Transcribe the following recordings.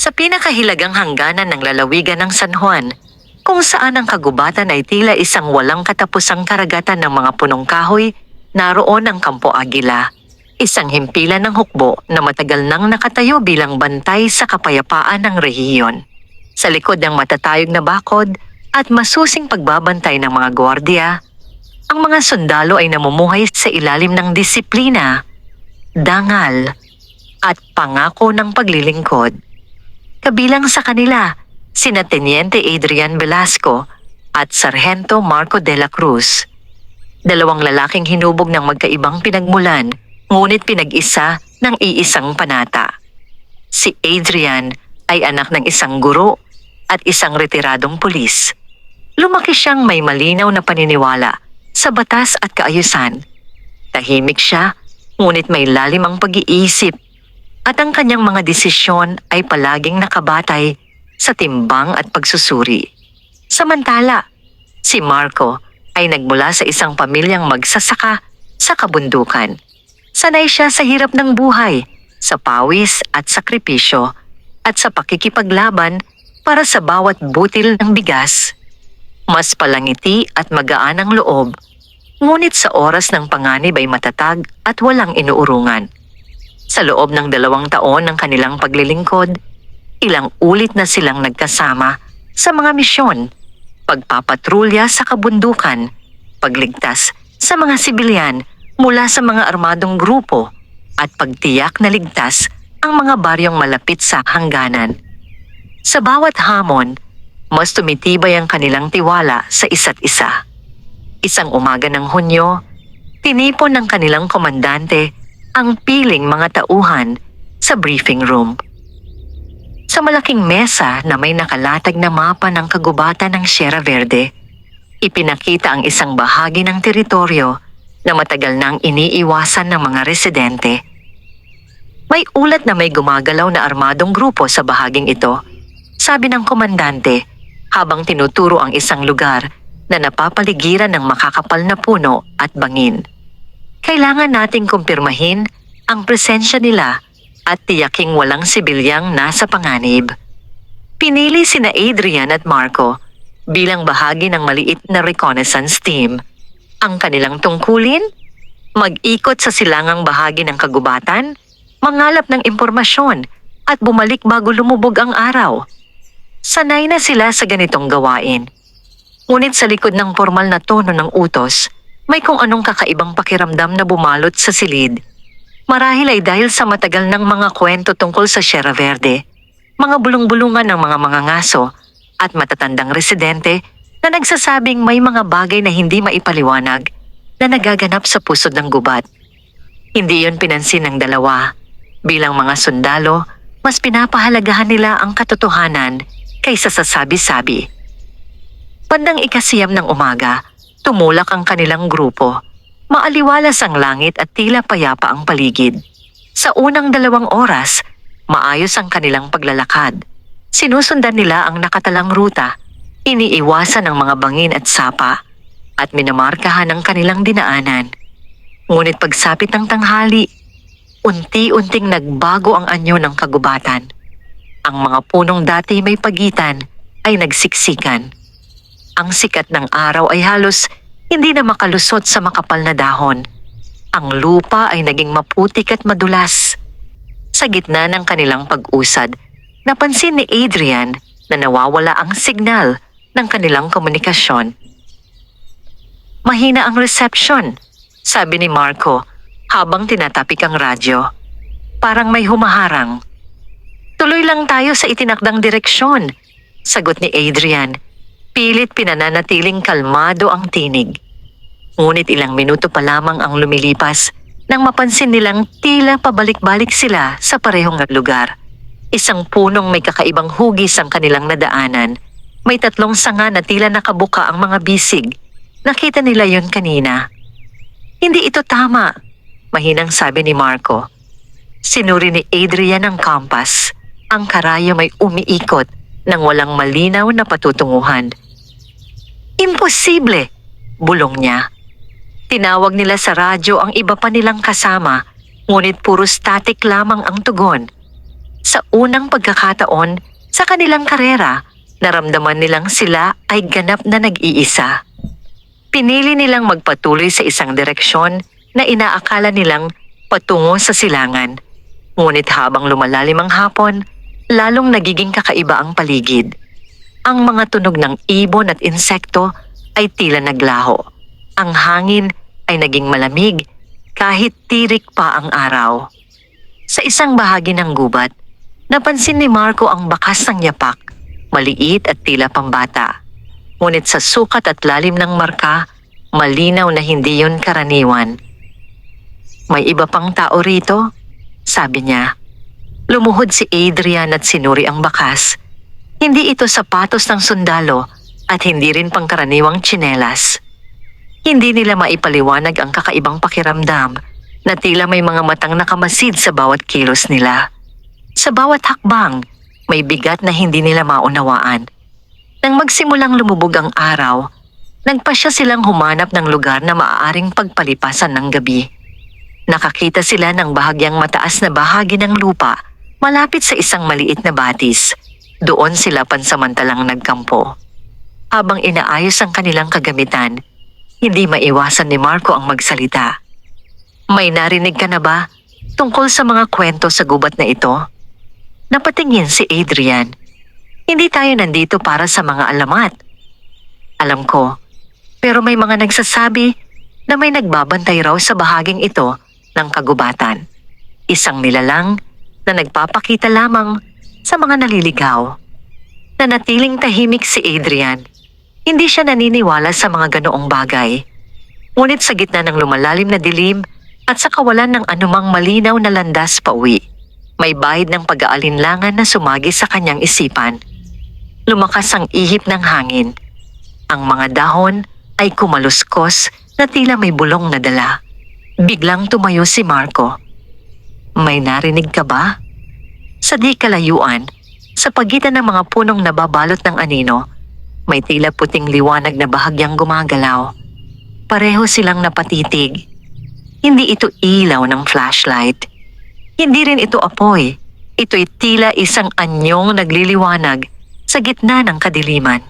Sa pinakahilagang hangganan ng lalawigan ng San Juan, kung saan ang kagubatan ay tila isang walang katapusang karagatan ng mga punong kahoy, naroon ang Campo Aguila. Isang himpilan ng hukbo na matagal nang nakatayo bilang bantay sa kapayapaan ng rehiyon. Sa likod ng matatayog na bakod at masusing pagbabantay ng mga gwardiya, ang mga sundalo ay namumuhay sa ilalim ng disiplina, dangal, at pangako ng paglilingkod. Kabilang sa kanila, sina Teniente Adrian Velasco at Sargento Marco de la Cruz. Dalawang lalaking hinubog ng magkaibang pinagmulan, ngunit pinag-isa ng iisang panata. Si Adrian ay anak ng isang guro at isang retiradong pulis. Lumaki siyang may malinaw na paniniwala sa batas at kaayusan. Tahimik siya, ngunit may lalim ang pag-iisip at ang kanyang mga desisyon ay palaging nakabatay sa timbang at pagsusuri. Samantala, si Marco ay nagmula sa isang pamilyang magsasaka sa kabundukan. Sanay siya sa hirap ng buhay, sa pawis at sakripisyo, at sa pakikipaglaban para sa bawat butil ng bigas. Mas palangiti at magaan ang loob, ngunit sa oras ng panganib ay matatag at walang inuurungan. Sa loob ng 2 taon ng kanilang paglilingkod, ilang ulit na silang nagkasama sa mga misyon, pagpapatrolya sa kabundukan, pagligtas sa mga sibilyan mula sa mga armadong grupo, at pagtiyak na ligtas ang mga baryong malapit sa hangganan. Sa bawat hamon, mas tumitibay ang kanilang tiwala sa isa't isa. Isang umaga ng Hunyo, tinipon ng kanilang komandante ang piling mga tauhan sa briefing room. Sa malaking mesa na may nakalatag na mapa ng kagubatan ng Sierra Verde, ipinakita ang isang bahagi ng teritoryo na matagal nang iniiwasan ng mga residente. May ulat na may gumagalaw na armadong grupo sa bahaging ito, sabi ng komandante habang tinuturo ang isang lugar na napapaligiran ng makakapal na puno at bangin. Kailangan nating kumpirmahin ang presensya nila at tiyaking walang sibilyang nasa panganib. Pinili sina Adrian at Marco bilang bahagi ng maliit na reconnaissance team. Ang kanilang tungkulin? Mag-ikot sa silangang bahagi ng kagubatan, mangalap ng impormasyon at bumalik bago lumubog ang araw. Sanay na sila sa ganitong gawain. Ngunit sa likod ng formal na tono ng utos, may kung anong kakaibang pakiramdam na bumalot sa silid. Marahil ay dahil sa matagal ng mga kwento tungkol sa Sierra Verde, mga bulong-bulungan ng mga mangangaso at matatandang residente na nagsasabing may mga bagay na hindi maipaliwanag na nagaganap sa pusod ng gubat. Hindi yon pinansin ng dalawa. Bilang mga sundalo, mas pinapahalagahan nila ang katotohanan kaysa sa sabi-sabi. Bandang 9:00 ng umaga, tumulak ang kanilang grupo. Maaliwalas ang langit at tila payapa ang paligid. Sa unang 2 oras, maayos ang kanilang paglalakad. Sinusundan nila ang nakatalang ruta, iniiwasan ang mga bangin at sapa, at minamarkahan ang kanilang dinaanan. Ngunit pagsapit ng tanghali, unti-unting nagbago ang anyo ng kagubatan. Ang mga punong dati may pagitan ay nagsiksikan. Ang sikat ng araw ay halos hindi na makalusot sa makapal na dahon. Ang lupa ay naging maputik at madulas. Sa gitna ng kanilang pag-usad, napansin ni Adrian na nawawala ang signal ng kanilang komunikasyon. Mahina ang reception, sabi ni Marco habang tinatapik ang radyo. Parang may humaharang. Tuloy lang tayo sa itinakdang direksyon, sagot ni Adrian. Pilit pinananatiling kalmado ang tinig. Ngunit ilang minuto pa lamang ang lumilipas nang mapansin nilang tila pabalik-balik sila sa parehong lugar. Isang punong may kakaibang hugis ang kanilang nadaanan. May 3 sanga na tila nakabuka ang mga bisig. Nakita nila yon kanina. Hindi ito tama, mahinang sabi ni Marco. Sinuri ni Adrian ang kompas. Ang karayom ay umiikot nang walang malinaw na patutunguhan. Imposible, bulong niya. Tinawag nila sa radyo ang iba pa nilang kasama, ngunit puro static lamang ang tugon. Sa unang pagkakataon sa kanilang karera, naramdaman nilang sila ay ganap na nag-iisa. Pinili nilang magpatuloy sa isang direksyon na inaakala nilang patungo sa silangan. Ngunit habang lumalalim ang hapon, lalong nagiging kakaiba ang paligid. Ang mga tunog ng ibon at insekto ay tila naglaho. Ang hangin ay naging malamig kahit tirik pa ang araw. Sa isang bahagi ng gubat, napansin ni Marco ang bakas ng yapak, maliit at tila pambata. Ngunit sa sukat at lalim ng marka, malinaw na hindi yun karaniwan. "May iba pang tao rito?" sabi niya. Lumuhod si Adrian at sinuri ang bakas. Hindi ito sapatos ng sundalo at hindi rin pangkaraniwang tsinelas. Hindi nila maipaliwanag ang kakaibang pakiramdam na tila may mga matang nakamasid sa bawat kilos nila. Sa bawat hakbang, may bigat na hindi nila maunawaan. Nang magsimulang lumubog ang araw, nagpasya silang humanap ng lugar na maaaring pagpalipasan ng gabi. Nakakita sila ng bahagyang mataas na bahagi ng lupa malapit sa isang maliit na batis. Doon sila pansamantalang nagkampo. Habang inaayos ang kanilang kagamitan, hindi maiwasan ni Marco ang magsalita. "May narinig ka na ba tungkol sa mga kwento sa gubat na ito?" Napatingin si Adrian. "Hindi tayo nandito para sa mga alamat." "Alam ko, pero may mga nagsasabi na may nagbabantay raw sa bahaging ito ng kagubatan. Isang nilalang na nagpapakita lamang sa mga naliligaw." Nanatiling tahimik si Adrian. Hindi siya naniniwala sa mga ganoong bagay. Ngunit sa gitna ng lumalalim na dilim at sa kawalan ng anumang malinaw na landas pauwi, may bahid ng pag-aalinlangan na sumagi sa kanyang isipan. Lumakas ang ihip ng hangin. Ang mga dahon ay kumaluskos na tila may bulong na dala. Biglang tumayo si Marco. "May narinig ka ba?" Sa di kalayuan, sa pagitan ng mga punong nababalot ng anino, may tila puting liwanag na bahagyang gumagalaw. Pareho silang napatitig. Hindi ito ilaw ng flashlight. Hindi rin ito apoy. Ito'y tila isang anyong nagliliwanag sa gitna ng kadiliman.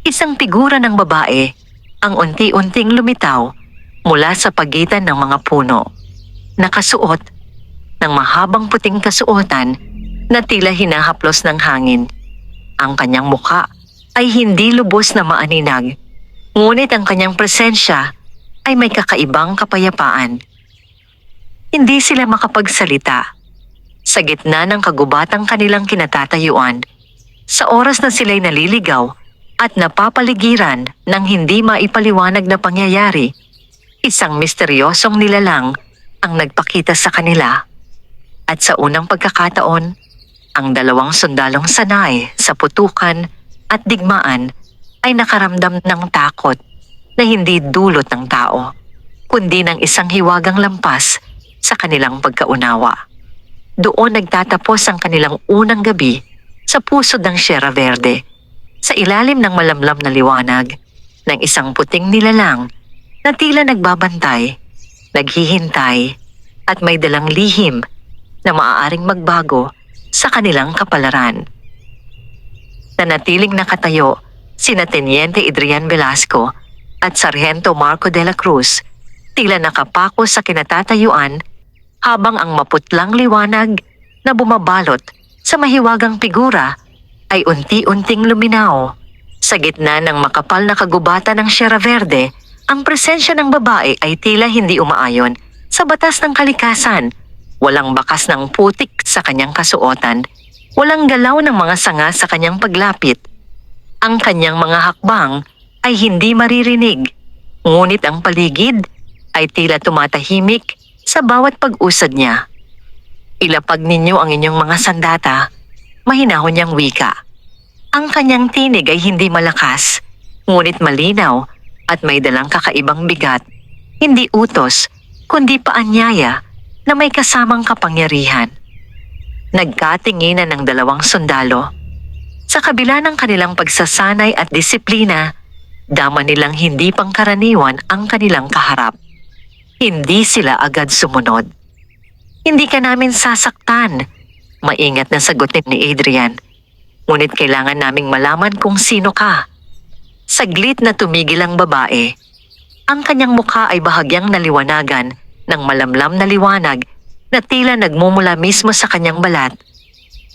Isang figura ng babae ang unti-unting lumitaw mula sa pagitan ng mga puno. Nakasuot ng mahabang puting kasuotan na tila hinahaplos ng hangin. Ang kanyang mukha ay hindi lubos na maaninag, ngunit ang kanyang presensya ay may kakaibang kapayapaan. Hindi sila makapagsalita. Sa gitna ng kagubatang kanilang kinatatayuan, sa oras na sila'y naliligaw at napapaligiran ng hindi maipaliwanag na pangyayari, isang misteryosong nilalang ang nagpakita sa kanila. At sa unang pagkakataon, ang dalawang sundalong sanay sa putukan at digmaan ay nakaramdam ng takot na hindi dulot ng tao, kundi ng isang hiwagang lampas sa kanilang pagkaunawa. Doon nagtatapos ang kanilang unang gabi sa pusod ng Sierra Verde, sa ilalim ng malamlam na liwanag ng isang puting nilalang na tila nagbabantay, naghihintay at may dalang lihim na maaaring magbago sa kanilang kapalaran. Nanatiling nakatayo sina Teniente Adrian Velasco at Sargento Marco de la Cruz, tila nakapako sa kinatatayuan habang ang maputlang liwanag na bumabalot sa mahiwagang figura ay unti-unting luminaw. Sa gitna ng makapal na kagubatan ng Sierra Verde, ang presensya ng babae ay tila hindi umaayon sa batas ng kalikasan. Walang bakas ng putik sa kanyang kasuotan, walang galaw ng mga sanga sa kanyang paglapit. Ang kanyang mga hakbang ay hindi maririnig, ngunit ang paligid ay tila tumatahimik sa bawat pag-usad niya. "Ilapag ninyo ang inyong mga sandata," mahinahon niyang wika. Ang kanyang tinig ay hindi malakas, ngunit malinaw at may dalang kakaibang bigat. Hindi utos, kundi paanyaya na may kasamang kapangyarihan. Nagkatinginan ng dalawang sundalo. Sa kabila ng kanilang pagsasanay at disiplina, dama nilang hindi pangkaraniwan ang kanilang kaharap. Hindi sila agad sumunod. "Hindi ka namin sasaktan," Maingat na sagot ni Adrian. Ngunit kailangan naming malaman kung sino ka. Saglit na tumigil ang babae. Ang kanyang mukha ay bahagyang naliwanagan ng malamlam na liwanag na tila nagmumula mismo sa kanyang balat.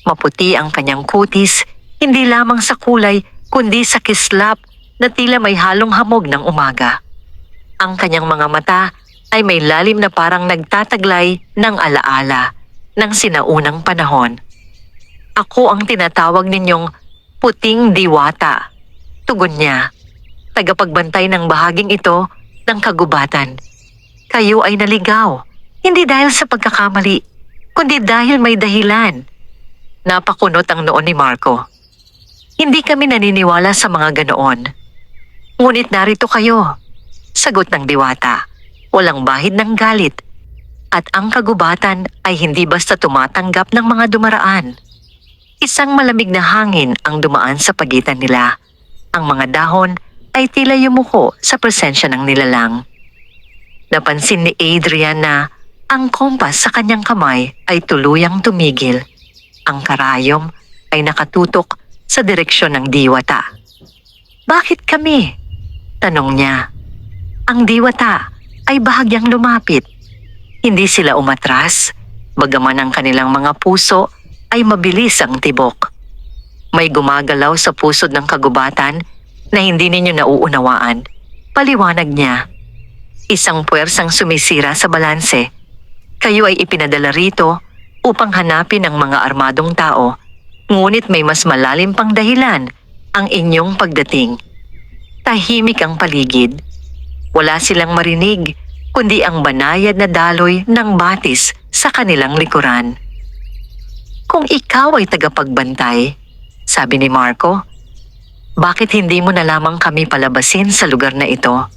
Maputi ang kanyang kutis, hindi lamang sa kulay kundi sa kislap na tila may halong hamog ng umaga. Ang kanyang mga mata ay may lalim na parang nagtataglay ng alaala ng sinaunang panahon. Ako ang tinatawag ninyong puting diwata. Tugon niya, tagapagbantay ng bahaging ito ng kagubatan. Kayo ay naligaw, hindi dahil sa pagkakamali, kundi dahil may dahilan. Napakunot ang noon ni Marco. Hindi kami naniniwala sa mga ganoon. Ngunit narito kayo. Sagot ng diwata, walang bahid ng galit. At ang kagubatan ay hindi basta tumatanggap ng mga dumaraan. Isang malamig na hangin ang dumaan sa pagitan nila. Ang mga dahon ay tila yumuko sa presensya ng nilalang. Napansin ni Adrian na ang kompas sa kanyang kamay ay tuluyang tumigil. Ang karayom ay nakatutok sa direksyon ng diwata. Bakit kami? Tanong niya. Ang diwata ay bahagyang lumapit. Hindi sila umatras, bagaman ang kanilang mga puso ay mabilis ang tibok. May gumagalaw sa pusod ng kagubatan na hindi ninyo nauunawaan. Paliwanag niya. Isang puwersang sumisira sa balanse. Kayo ay ipinadala rito upang hanapin ang mga armadong tao, ngunit may mas malalim pang dahilan ang inyong pagdating. Tahimik ang paligid. Wala silang marinig, kundi ang banayad na daloy ng batis sa kanilang likuran. Kung ikaw ay tagapagbantay, sabi ni Marco, bakit hindi mo na lamang kami palabasin sa lugar na ito?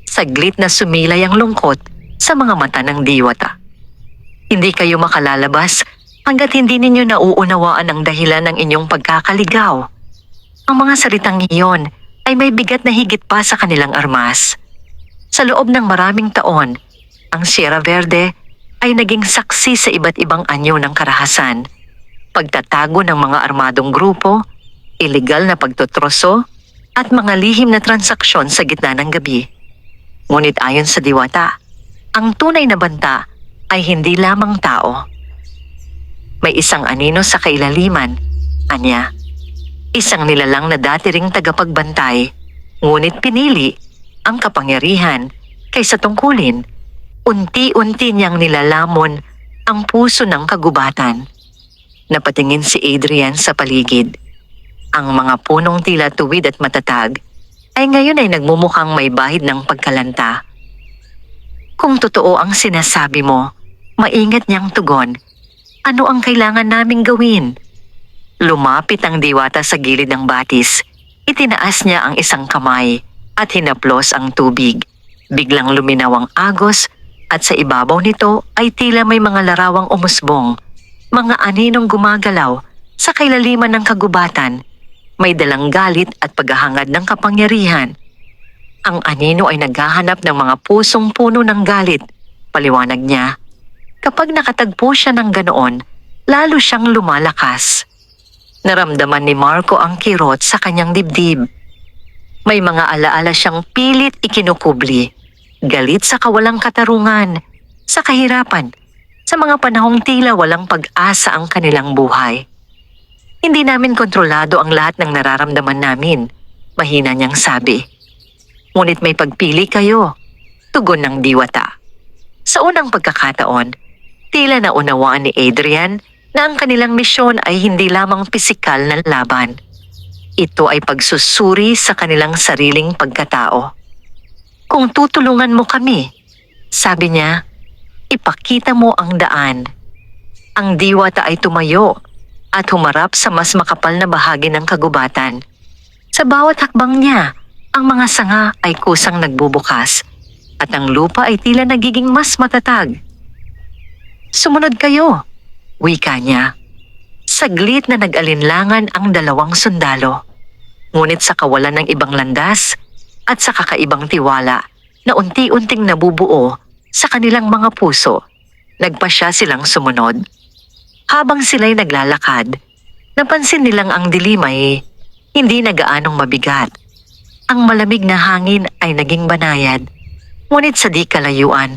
Saglit na sumilay ang lungkot sa mga mata ng diwata. Hindi kayo makalalabas hanggat hindi ninyo nauunawaan ang dahilan ng inyong pagkakaligaw. Ang mga salitang iyon ay may bigat na higit pa sa kanilang armas. Sa loob ng maraming taon, ang Sierra Verde ay naging saksi sa iba't ibang anyo ng karahasan, pagtatago ng mga armadong grupo, iligal na pagtutroso, at mga lihim na transaksyon sa gitna ng gabi. Ngunit ayon sa diwata, ang tunay na banta ay hindi lamang tao. May isang anino sa kailaliman, anya. Isang nilalang na dati ring tagapagbantay, ngunit pinili ang kapangyarihan kaysa tungkulin. Unti-unti niyang nilalamon ang puso ng kagubatan. Napatingin si Adrian sa paligid. Ang mga punong tila tuwid at matatag ay ngayon ay nagmumukhang may bahid ng pagkalanta. Kung totoo ang sinasabi mo, maingat niyang tugon, ano ang kailangan naming gawin? Lumapit ang diwata sa gilid ng batis. Itinaas niya ang isang kamay at hinaplos ang tubig. Biglang luminaw ang agos at sa ibabaw nito ay tila may mga larawang umusbong, mga aninong gumagalaw sa kailaliman ng kagubatan. May dalang galit at paghahangad ng kapangyarihan. Ang anino ay naghahanap ng mga pusong puno ng galit, paliwanag niya. Kapag nakatagpo siya ng ganoon, lalo siyang lumalakas. Naramdaman ni Marco ang kirot sa kanyang dibdib. May mga alaala siyang pilit ikinukubli. Galit sa kawalang katarungan, sa kahirapan, sa mga panahong tila walang pag-asa ang kanilang buhay. Hindi namin kontrolado ang lahat ng nararamdaman namin, mahina niyang sabi. Ngunit may pagpili kayo, tugon ng diwata. Sa unang pagkakataon, tila naunawaan ni Adrian na ang kanilang misyon ay hindi lamang pisikal na laban. Ito ay pagsusuri sa kanilang sariling pagkatao. Kung tutulungan mo kami, sabi niya, ipakita mo ang daan. Ang diwata ay tumayo at humarap sa mas makapal na bahagi ng kagubatan. Sa bawat hakbang niya, ang mga sanga ay kusang nagbubukas at ang lupa ay tila nagiging mas matatag. Sumunod kayo, wika niya. Saglit na nag-alinlangan ang dalawang sundalo. Ngunit sa kawalan ng ibang landas at sa kakaibang tiwala na unti-unting nabubuo sa kanilang mga puso, nagpasya silang sumunod. Habang sila'y naglalakad, napansin nilang ang dilim ay hindi na gaanong mabigat. Ang malamig na hangin ay naging banayad, ngunit sa di kalayuan,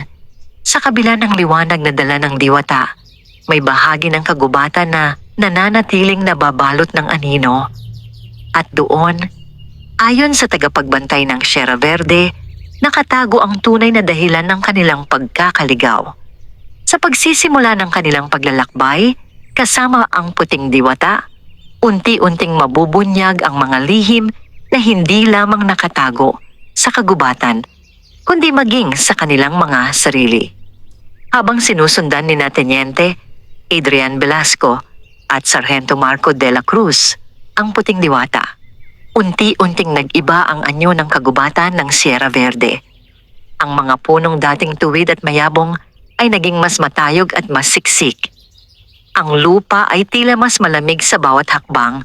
sa kabila ng liwanag na dala ng diwata, may bahagi ng kagubatan na nananatiling nababalot ng anino. At doon, ayon sa tagapagbantay ng Sierra Verde, nakatago ang tunay na dahilan ng kanilang pagkakaligaw. Sa pagsisimula ng kanilang paglalakbay, kasama ang puting diwata, unti-unting mabubunyag ang mga lihim na hindi lamang nakatago sa kagubatan, kundi maging sa kanilang mga sarili. Habang sinusundan ni Teniente Adrian Velasco at Sargento Marco de la Cruz ang puting diwata, unti-unting nag-iba ang anyo ng kagubatan ng Sierra Verde. Ang mga punong dating tuwid at mayabong ay naging mas matayog at mas siksik. Ang lupa ay tila mas malamig sa bawat hakbang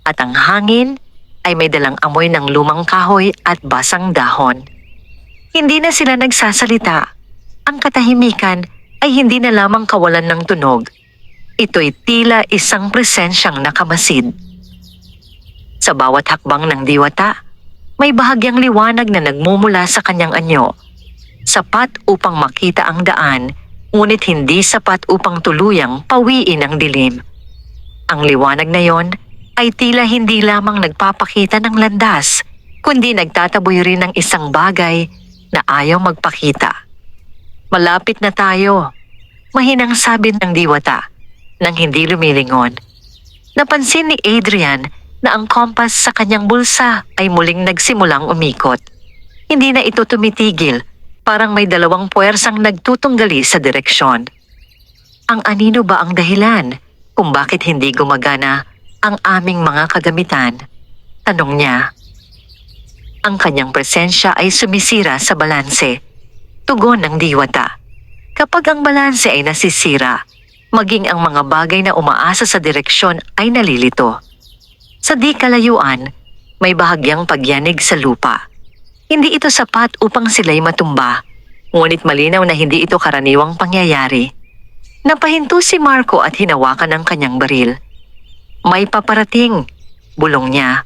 at ang hangin ay may dalang amoy ng lumang kahoy at basang dahon. Hindi na sila nagsasalita. Ang katahimikan ay hindi na lamang kawalan ng tunog. Ito'y tila isang presensyang nakamasid. Sa bawat hakbang ng diwata, may bahagyang liwanag na nagmumula sa kanyang anyo. Sapat upang makita ang daan, ngunit hindi sapat upang tuluyang pawiin ang dilim. Ang liwanag na yon ay tila hindi lamang nagpapakita ng landas, kundi nagtataboy rin ng isang bagay na ayaw magpakita. Malapit na tayo, mahinang sabi ng diwata nang hindi lumilingon. Napansin ni Adrian na ang kompas sa kanyang bulsa ay muling nagsimulang umikot. Hindi na ito tumitigil, parang may dalawang puwersang nagtutunggali sa direksyon. Ang anino ba ang dahilan kung bakit hindi gumagana ang aming mga kagamitan? Tanong niya. Ang kanyang presensya ay sumisira sa balanse. Tugon ng diwata. Kapag ang balanse ay nasisira, maging ang mga bagay na umaasa sa direksyon ay nalilito. Sa di kalayuan, may bahagyang pagyanig sa lupa. Hindi ito sapat upang sila'y matumba, ngunit malinaw na hindi ito karaniwang pangyayari. Napahinto si Marco at hinawakan ang kanyang baril. May paparating, bulong niya.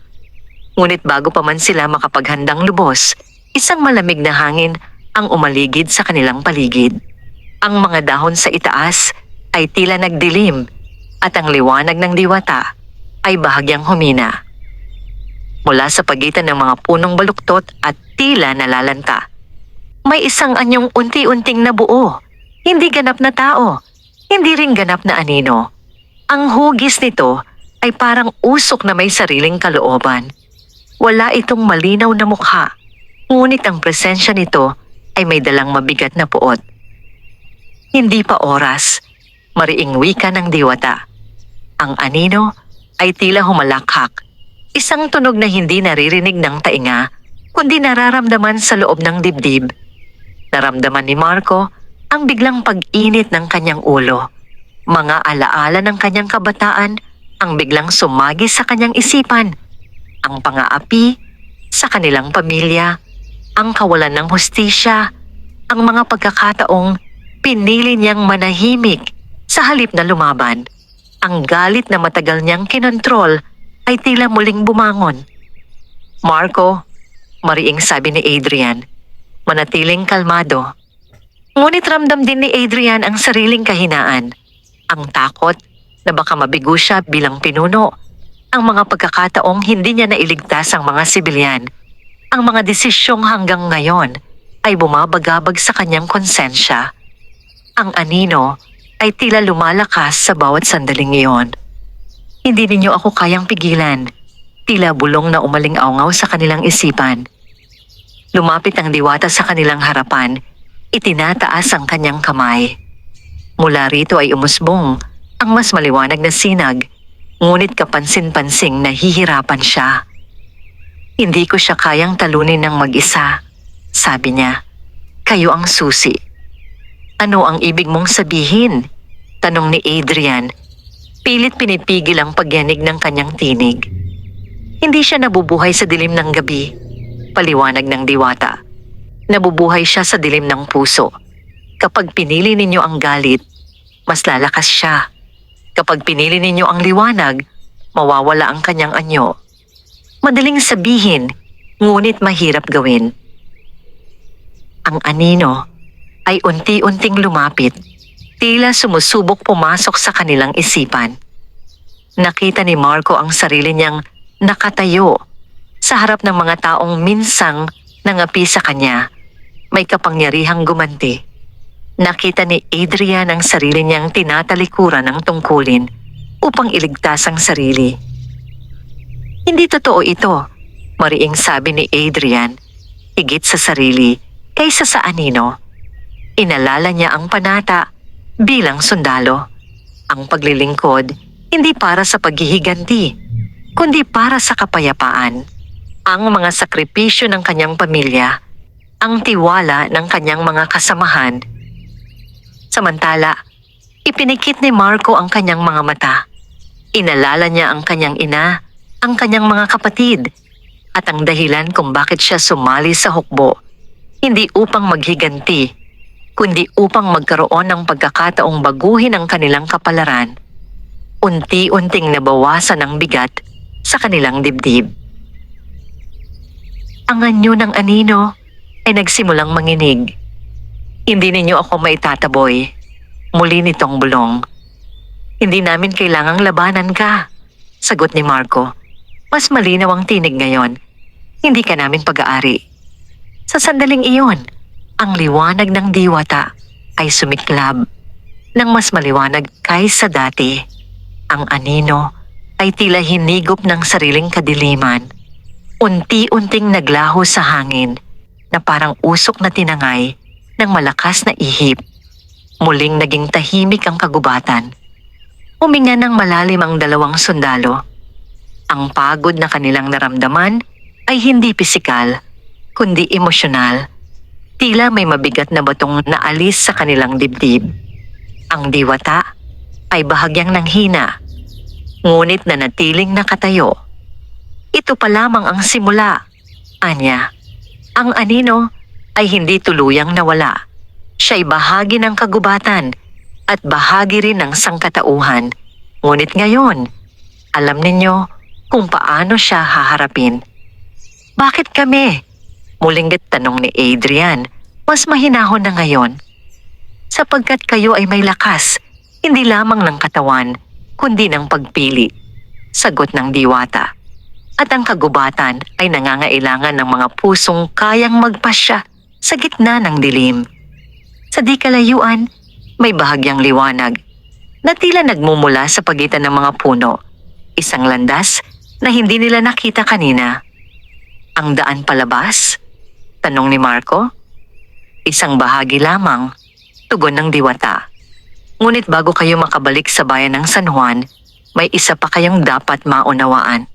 Ngunit bago pa man sila makapaghandang lubos, isang malamig na hangin ang umaligid sa kanilang paligid. Ang mga dahon sa itaas ay tila nagdilim at ang liwanag ng diwata ay bahagyang humina. Mula sa pagitan ng mga punong baluktot at tila nalalanta, may isang anyong unti-unting nabuo. Hindi ganap na tao, hindi rin ganap na anino. Ang hugis nito ay parang usok na may sariling kalooban. Wala itong malinaw na mukha, ngunit ang presensya nito ay may dalang mabigat na puot. Hindi pa oras, mariing wika ng diwata. Ang anino ay tila humalakhak, isang tunog na hindi naririnig ng tainga, kundi nararamdaman sa loob ng dibdib. Naramdaman ni Marco ang biglang pag-init ng kanyang ulo. Mga alaala ng kanyang kabataan ang biglang sumagi sa kanyang isipan. Ang pang-aapi sa kanilang pamilya, ang kawalan ng hustisya, ang mga pagkakataong pinili niyang manahimik sa halip na lumaban. Ang galit na matagal niyang kinontrol ay tila muling bumangon. Marco, mariing sabi ni Adrian, manatiling kalmado. Ngunit ramdam din ni Adrian ang sariling kahinaan. Ang takot na baka mabigo siya bilang pinuno. Ang mga pagkakataong hindi niya nailigtas ang mga sibilyan. Ang mga desisyong hanggang ngayon ay bumabagabag sa kanyang konsensya. Ang anino ay tila lumalakas sa bawat sandaling iyon. Hindi ninyo ako kayang pigilan. Tila bulong na umaling-aungaw sa kanilang isipan. Lumapit ang diwata sa kanilang harapan, itinataas ang kanyang kamay. Mula rito ay umusbong ang mas maliwanag na sinag, ngunit kapansin-pansing nahihirapan siya. Hindi ko siya kayang talunin ng mag-isa, sabi niya. Kayo ang susi. Ano ang ibig mong sabihin? Tanong ni Adrian. Pilit pinipigil ang pagyanig ng kanyang tinig. Hindi siya nabubuhay sa dilim ng gabi, paliwanag ng diwata. Nabubuhay siya sa dilim ng puso. Kapag pinili ninyo ang galit, mas lalakas siya. Kapag pinili ninyo ang liwanag, mawawala ang kanyang anyo. Madaling sabihin, ngunit mahirap gawin. Ang anino ay unti-unting lumapit, tila sumusubok pumasok sa kanilang isipan. Nakita ni Marco ang sarili niyang nakatayo sa harap ng mga taong minsang nangapi sa kanya. May kapangyarihang gumanti. Nakita ni Adrian ang sarili niyang tinatalikuran ng tungkulin upang iligtas ang sarili. Hindi totoo ito, mariing sabi ni Adrian, higit sa sarili kaysa sa anino. Inalala niya ang panata bilang sundalo. Ang paglilingkod hindi para sa paghihiganti, kundi para sa kapayapaan. Ang mga sakripisyo ng kanyang pamilya, ang tiwala ng kanyang mga kasamahan. Samantala, ipinikit ni Marco ang kanyang mga mata. Inalala niya ang kanyang ina, ang kanyang mga kapatid, at ang dahilan kung bakit siya sumali sa hukbo. Hindi upang maghiganti, kundi upang magkaroon ng pagkakataong baguhin ang kanilang kapalaran. Unti-unting nabawasan ang bigat sa kanilang dibdib. Ang anyo ng anino ay nagsimulang manginig. Hindi ninyo ako maitataboy, muli nitong bulong. Hindi namin kailangang labanan ka, sagot ni Marco. Mas malinaw ang tinig ngayon. Hindi ka namin pag-aari. Sa sandaling iyon, ang liwanag ng diwata ay sumiklab ng mas maliwanag kaysa dati. Ang anino ay tila hinigop ng sariling kadiliman. Unti-unting naglaho sa hangin na parang usok na tinangay ng malakas na ihip. Muling naging tahimik ang kagubatan. Huminga ng malalim ang dalawang sundalo. Ang pagod na kanilang naramdaman ay hindi pisikal, kundi emosyonal. Tila may mabigat na batong naalis sa kanilang dibdib. Ang diwata ay bahagyang nanghina, ngunit nanatiling nakatayo. Ito pa lamang ang simula, anya. Ang anino ay hindi tuluyang nawala. Siya'y bahagi ng kagubatan at bahagi rin ng sangkatauhan. Ngunit ngayon, alam ninyo kung paano siya haharapin. Bakit kami? Muling tanong ni Adrian, mas mahinahon na ngayon. Sapagkat kayo ay may lakas, hindi lamang ng katawan, kundi ng pagpili, sagot ng diwata. At ang kagubatan ay nangangailangan ng mga pusong kayang magpasya sa gitna ng dilim. Sa di kalayuan, may bahagyang liwanag na tila nagmumula sa pagitan ng mga puno. Isang landas na hindi nila nakita kanina. Ang daan palabas? Tanong ni Marco. Isang bahagi lamang, tugon ng diwata. Ngunit bago kayo makabalik sa bayan ng San Juan, may isa pa kayong dapat maunawaan.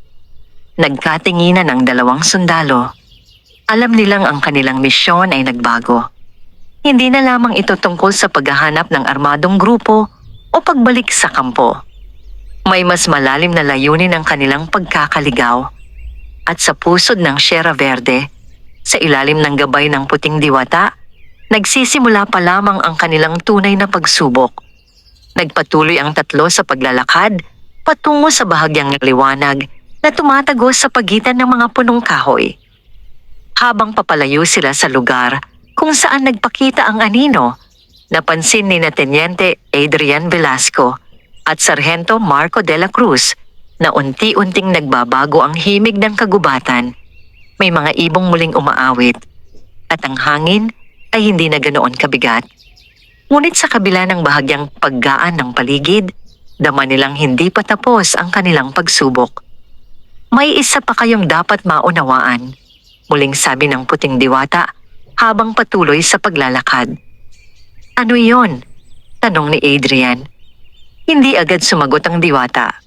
Nagkatinginan ang dalawang sundalo. Alam nilang ang kanilang misyon ay nagbago. Hindi na lamang ito tungkol sa paghahanap ng armadong grupo o pagbalik sa kampo. May mas malalim na layunin ang kanilang pagkakaligaw. At sa pusod ng Sierra Verde, sa ilalim ng gabay ng puting diwata, nagsisimula pa lamang ang kanilang tunay na pagsubok. Nagpatuloy ang tatlo sa paglalakad patungo sa bahagyang liwanag na tumatagos sa pagitan ng mga punong kahoy. Habang papalayo sila sa lugar kung saan nagpakita ang anino, napansin ni Teniente Adrian Velasco at Sargento Marco de la Cruz na unti-unting nagbabago ang himig ng kagubatan. May mga ibong muling umaawit at ang hangin ay hindi na ganoon kabigat. Ngunit sa kabila ng bahagyang paggaan ng paligid, dama nilang hindi pa tapos ang kanilang pagsubok. May isa pa kayong dapat maunawaan, muling sabi ng puting diwata habang patuloy sa paglalakad. Ano iyon? Tanong ni Adrian. Hindi agad sumagot ang diwata.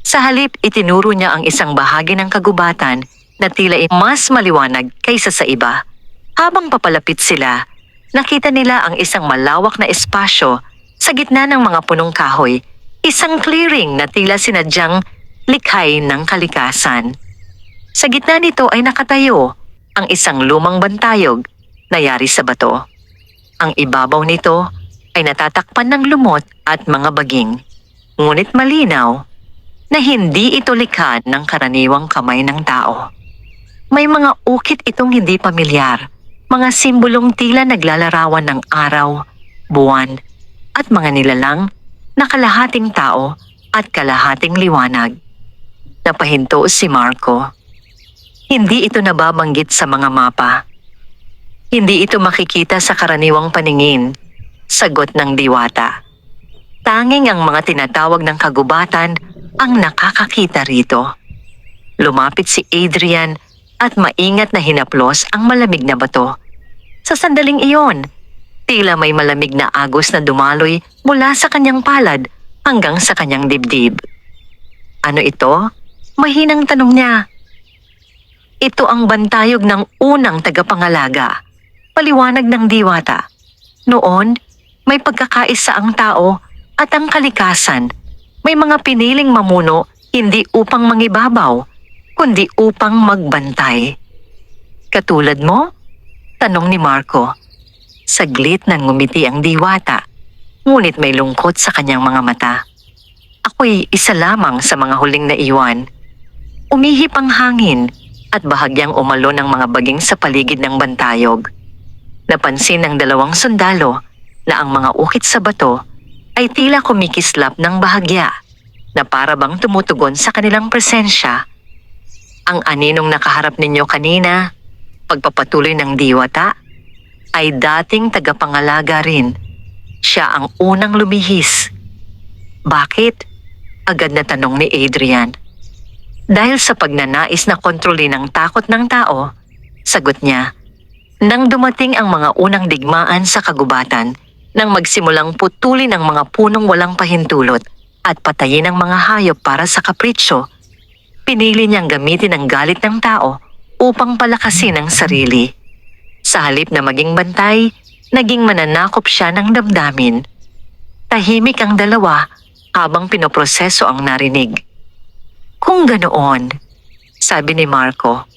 Sa halip, itinuro niya ang isang bahagi ng kagubatan na tila mas maliwanag kaysa sa iba. Habang papalapit sila, nakita nila ang isang malawak na espasyo sa gitna ng mga punong kahoy, isang clearing na tila sinadyang likhay ng kalikasan. Sa gitna nito ay nakatayo ang isang lumang bantayog na yari sa bato. Ang ibabaw nito ay natatakpan ng lumot at mga baging. Ngunit malinaw na hindi ito likha ng karaniwang kamay ng tao. May mga ukit itong hindi pamilyar, mga simbolong tila naglalarawan ng araw, buwan, at mga nilalang na kalahating tao at kalahating liwanag. Napahinto si Marco. Hindi ito nababanggit sa mga mapa. Hindi ito makikita sa karaniwang paningin, sagot ng diwata. Tanging ang mga tinatawag ng kagubatan ang nakakakita rito. Lumapit si Adrian at maingat na hinaplos ang malamig na bato. Sa sandaling iyon, tila may malamig na agos na dumaloy mula sa kanyang palad hanggang sa kanyang dibdib. Ano ito? Mahinang tanong niya. Ito ang bantayog ng unang tagapangalaga, paliwanag ng diwata. Noon, may pagkakaisa ang tao at ang kalikasan. May mga piniling mamuno hindi upang mangibabaw, kundi upang magbantay. Katulad mo? Tanong ni Marco. Saglit nang ngumiti ang diwata, ngunit may lungkot sa kanyang mga mata. Ako'y isa lamang sa mga huling naiwan. Umihip ang hangin at bahagyang umalo ng mga baging sa paligid ng bantayog. Napansin ng dalawang sundalo na ang mga ukit sa bato ay tila kumikislap ng bahagya na para bang tumutugon sa kanilang presensya. Ang aninong nakaharap ninyo kanina, pagpapatuloy ng diwata, ay dating tagapangalaga rin. Siya ang unang lumihis. Bakit? Agad na tanong ni Adrian. Dahil sa pagnanais na kontrolin ang takot ng tao, sagot niya, nang dumating ang mga unang digmaan sa kagubatan, nang magsimulang putulin ang mga punong walang pahintulot at patayin ang mga hayop para sa kapritsyo, pinili niyang gamitin ang galit ng tao upang palakasin ang sarili. Sa halip na maging bantay, naging mananakop siya ng damdamin. Tahimik ang dalawa habang pinoproseso ang narinig. Kung ganoon, sabi ni Marco,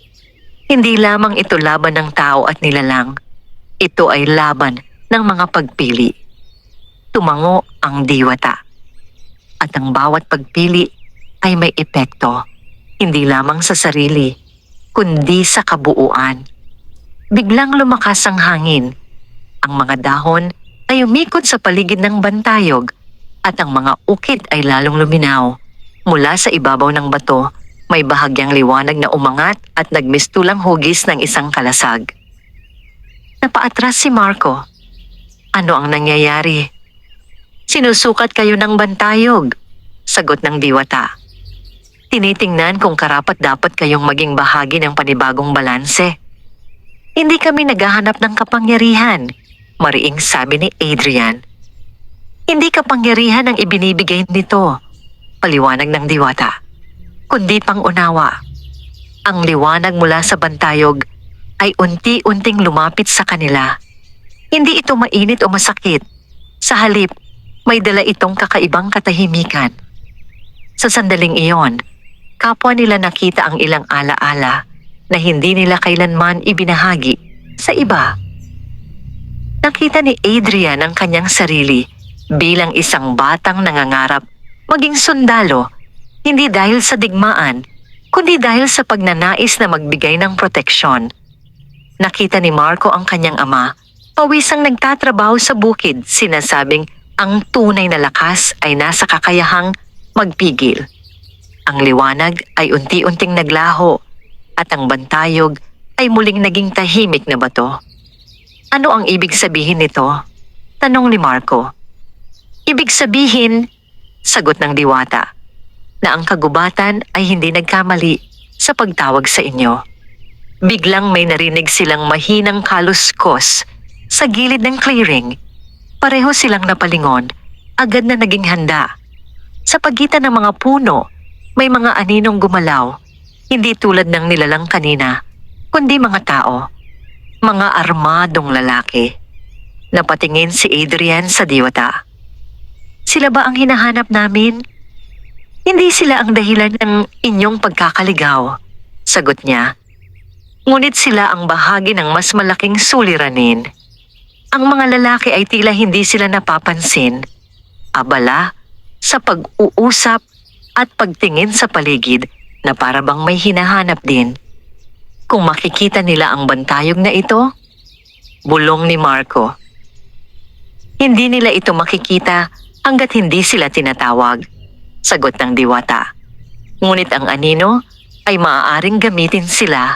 hindi lamang ito laban ng tao at nilalang. Ito ay laban ng mga pagpili. Tumango ang diwata. At ang bawat pagpili ay may epekto, hindi lamang sa sarili, kundi sa kabuuan. Biglang lumakas ang hangin. Ang mga dahon ay umikot sa paligid ng bantayog at ang mga ukit ay lalong luminaw. Mula sa ibabaw ng bato, may bahagyang liwanag na umangat at nagmistulang hugis ng isang kalasag. Napaatras si Marco. Ano ang nangyayari? Sinusukat kayo ng bantayog, sagot ng diwata. Tinitingnan kung karapat-dapat kayong maging bahagi ng panibagong balanse. Hindi kami naghahanap ng kapangyarihan, mariing sabi ni Adrian. Hindi kapangyarihan ang ibinibigay nito, paliwanag ng diwata, kundi pang-unawa. Ang liwanag mula sa bantayog ay unti-unting lumapit sa kanila. Hindi ito mainit o masakit. Sa halip, may dala itong kakaibang katahimikan. Sa sandaling iyon, kapwa nila nakita ang ilang alaala na hindi nila kailanman ibinahagi sa iba. Nakita ni Adrian ang kanyang sarili bilang isang batang nangangarap maging sundalo, hindi dahil sa digmaan, kundi dahil sa pagnanais na magbigay ng proteksyon. Nakita ni Marco ang kanyang ama, pawisang nagtatrabaho sa bukid, sinasabing ang tunay na lakas ay nasa kakayahang magpigil. Ang liwanag ay unti-unting naglaho at ang bantayog ay muling naging tahimik na bato. Ano ang ibig sabihin nito? Tanong ni Marco. Ibig sabihin, sagot ng diwata, na ang kagubatan ay hindi nagkamali sa pagtawag sa inyo. Biglang may narinig silang mahinang kaluskos sa gilid ng clearing. Pareho silang napalingon, agad na naging handa. Sa pagitan ng mga puno, may mga aninong gumalaw, hindi tulad ng nilalang kanina, kundi mga tao, mga armadong lalaki. Napatingin si Adrian sa diwata. Sila ba ang hinahanap namin? Hindi sila ang dahilan ng inyong pagkakaligaw, sagot niya. Ngunit sila ang bahagi ng mas malaking suliranin. Ang mga lalaki ay tila hindi sila napapansin. Abala, sa pag-uusap at pagtingin sa paligid na para bang may hinahanap din. Kung makikita nila ang bantayog na ito, bulong ni Marco. Hindi nila ito makikita hanggat hindi sila tinatawag, sagot ng diwata. Ngunit ang anino ay maaaring gamitin sila.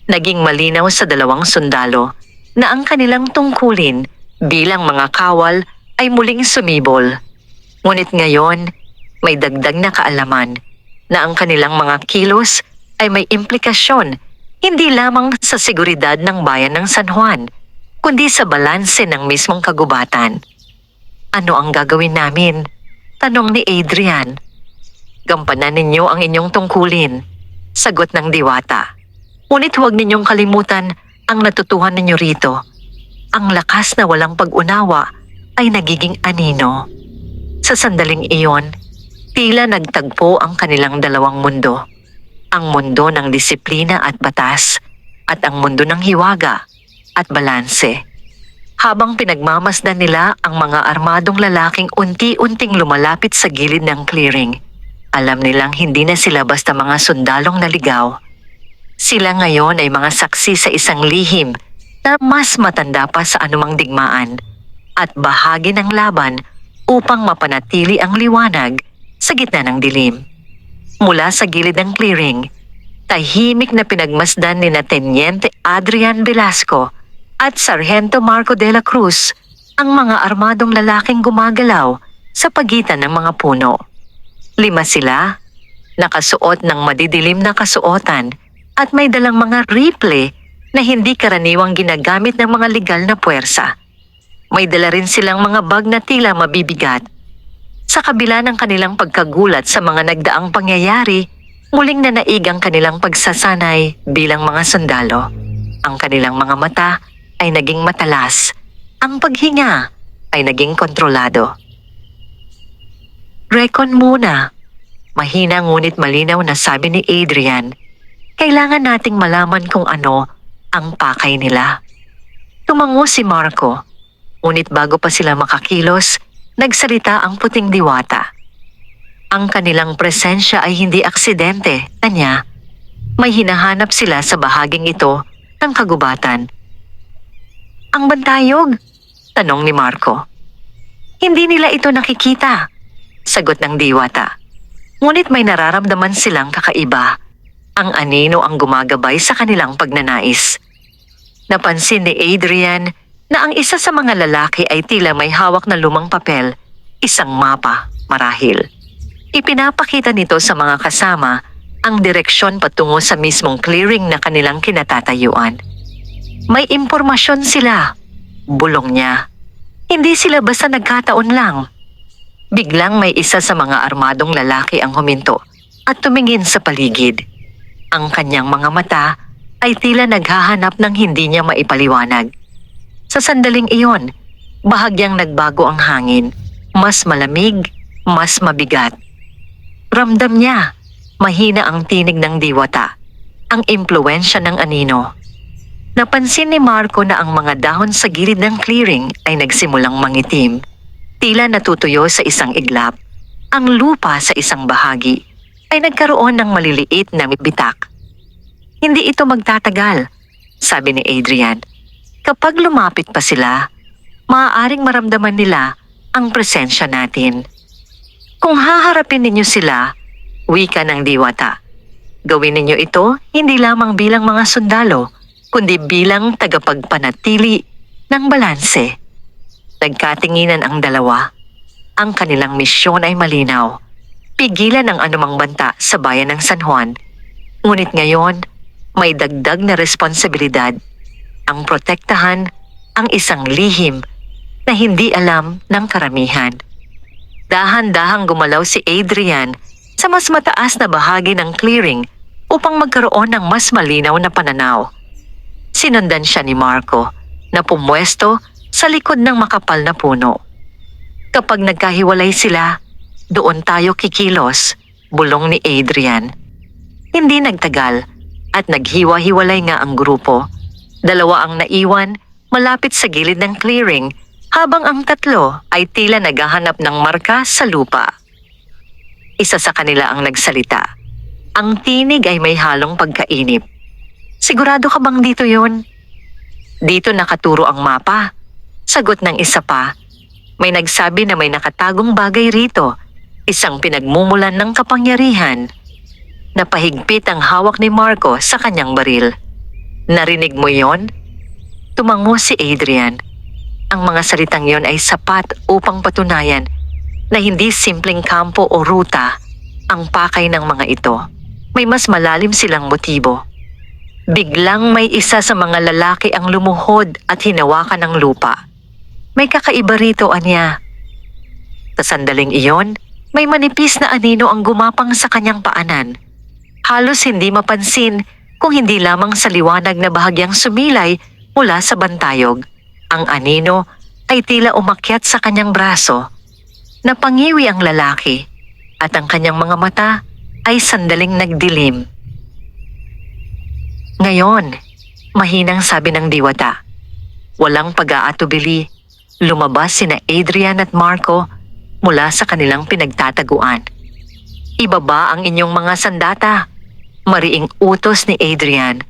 Naging malinaw sa dalawang sundalo na ang kanilang tungkulin bilang mga kawal ay muling sumibol. Ngunit ngayon, may dagdag na kaalaman na ang kanilang mga kilos ay may implikasyon hindi lamang sa seguridad ng bayan ng San Juan, kundi sa balanse ng mismong kagubatan. Ano ang gagawin namin? Tanong ni Adrian. Gampanan ninyo ang inyong tungkulin, sagot ng diwata. Ngunit huwag ninyong kalimutan ang natutuhan ninyo rito. Ang lakas na walang pag-unawa ay nagiging anino. Sa sandaling iyon, tila nagtagpo ang kanilang dalawang mundo. Ang mundo ng disiplina at batas at ang mundo ng hiwaga at balanse. Habang pinagmamasdan nila ang mga armadong lalaking unti-unting lumalapit sa gilid ng clearing, alam nilang hindi na sila basta mga sundalong naligaw. Sila ngayon ay mga saksi sa isang lihim na mas matanda pa sa anumang digmaan at bahagi ng laban upang mapanatili ang liwanag sa gitna ng dilim. Mula sa gilid ng clearing, tahimik na pinagmasdan ni Teniente Adrian Velasco at Sargento Marco de la Cruz ang mga armadong lalaking gumagalaw sa pagitan ng mga puno. 5 sila, nakasuot ng madidilim na kasuotan at may dalang mga rifle na hindi karaniwang ginagamit ng mga legal na puwersa. May dala rin silang mga bag na tila mabibigat. Sa kabila ng kanilang pagkagulat sa mga nagdaang pangyayari, muling nanaig ang kanilang pagsasanay bilang mga sundalo. Ang kanilang mga mata ay naging matalas. Ang paghinga ay naging kontrolado. Recon muna. Mahina ngunit malinaw na sabi ni Adrian. Kailangan nating malaman kung ano ang pakay nila. Tumango si Marco. Ngunit bago pa sila makakilos, nagsalita ang puting diwata. Ang kanilang presensya ay hindi aksidente, tanya. May hinahanap sila sa bahaging ito ng kagubatan. Ang bantayog? Tanong ni Marco. Hindi nila ito nakikita, sagot ng diwata. Ngunit may nararamdaman silang kakaiba. Ang anino ang gumagabay sa kanilang pagnanais. Napansin ni Adrian na ang isa sa mga lalaki ay tila may hawak na lumang papel, isang mapa, marahil. Ipinapakita nito sa mga kasama ang direksyon patungo sa mismong clearing na kanilang kinatatayuan. May impormasyon sila, bulong niya. Hindi sila basta nagkataon lang. Biglang may isa sa mga armadong lalaki ang huminto at tumingin sa paligid. Ang kanyang mga mata ay tila naghahanap ng hindi niya maipaliwanag. Sa sandaling iyon, bahagyang nagbago ang hangin. Mas malamig, mas mabigat. Ramdam niya, mahina ang tinig ng diwata, ang impluwensya ng anino. Napansin ni Marco na ang mga dahon sa gilid ng clearing ay nagsimulang mangitim. Tila natutuyo sa isang iglap. Ang lupa sa isang bahagi ay nagkaroon ng maliliit na bitak. Hindi ito magtatagal, sabi ni Adrian. Kapag lumapit pa sila, maaaring maramdaman nila ang presensya natin. Kung haharapin ninyo sila, wika ng diwata, gawin ninyo ito hindi lamang bilang mga sundalo, kundi bilang tagapagpanatili ng balanse. Nagkatinginan ang dalawa. Ang kanilang misyon ay malinaw. Pigilan ang anumang banta sa bayan ng San Juan. Ngunit ngayon, may dagdag na responsibilidad. Ang protektahan ang isang lihim na hindi alam ng karamihan. Dahan-dahang gumalaw si Adrian sa mas mataas na bahagi ng clearing upang magkaroon ng mas malinaw na pananaw. Sinundan siya ni Marco na pumwesto sa likod ng makapal na puno. Kapag nagkahiwalay sila, doon tayo kikilos, bulong ni Adrian. Hindi nagtagal at naghiwa-hiwalay nga ang grupo. 2 ang naiwan malapit sa gilid ng clearing habang ang 3 ay tila naghahanap ng marka sa lupa. Isa sa kanila ang nagsalita. Ang tinig ay may halong pagkainip. Sigurado ka bang dito yon? Dito nakaturo ang mapa. Sagot ng isa pa. May nagsabi na may nakatagong bagay rito. Isang pinagmumulan ng kapangyarihan. Napahigpit ang hawak ni Marco sa kanyang baril. Narinig mo yon? Tumango si Adrian. Ang mga salitang yon ay sapat upang patunayan na hindi simpleng kampo o ruta ang pakay ng mga ito. May mas malalim silang motibo. Biglang may isa sa mga lalaki ang lumuhod at hinawakan ng lupa. May kakaiba rito, anya. Sa sandaling iyon, may manipis na anino ang gumapang sa kanyang paanan. Halos hindi mapansin kung hindi lamang sa liwanag na bahagyang sumilay mula sa bantayog. Ang anino ay tila umakyat sa kanyang braso. Napangiwi ang lalaki at ang kanyang mga mata ay sandaling nagdilim. Ngayon, mahinang sabi ng diwata. Walang pag-aatubili. Lumabas sina Adrian at Marco mula sa kanilang pinagtataguan. Ibaba ang inyong mga sandata. Mariing utos ni Adrian.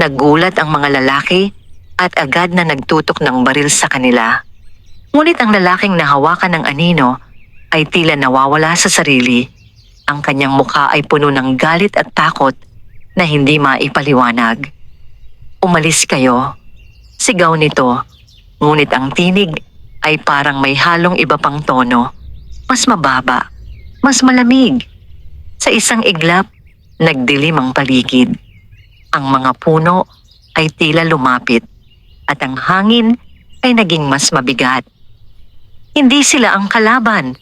Nagulat ang mga lalaki at agad na nagtutok ng baril sa kanila. Ngunit ang lalaking nahawakan ng anino ay tila nawawala sa sarili. Ang kanyang mukha ay puno ng galit at takot na hindi maipaliwanag. Umalis kayo. Sigaw nito. Ngunit ang tinig ay parang may halong iba pang tono. Mas mababa, mas malamig. Sa isang iglap, nagdilim ang paligid. Ang mga puno ay tila lumapit at ang hangin ay naging mas mabigat. Hindi sila ang kalaban,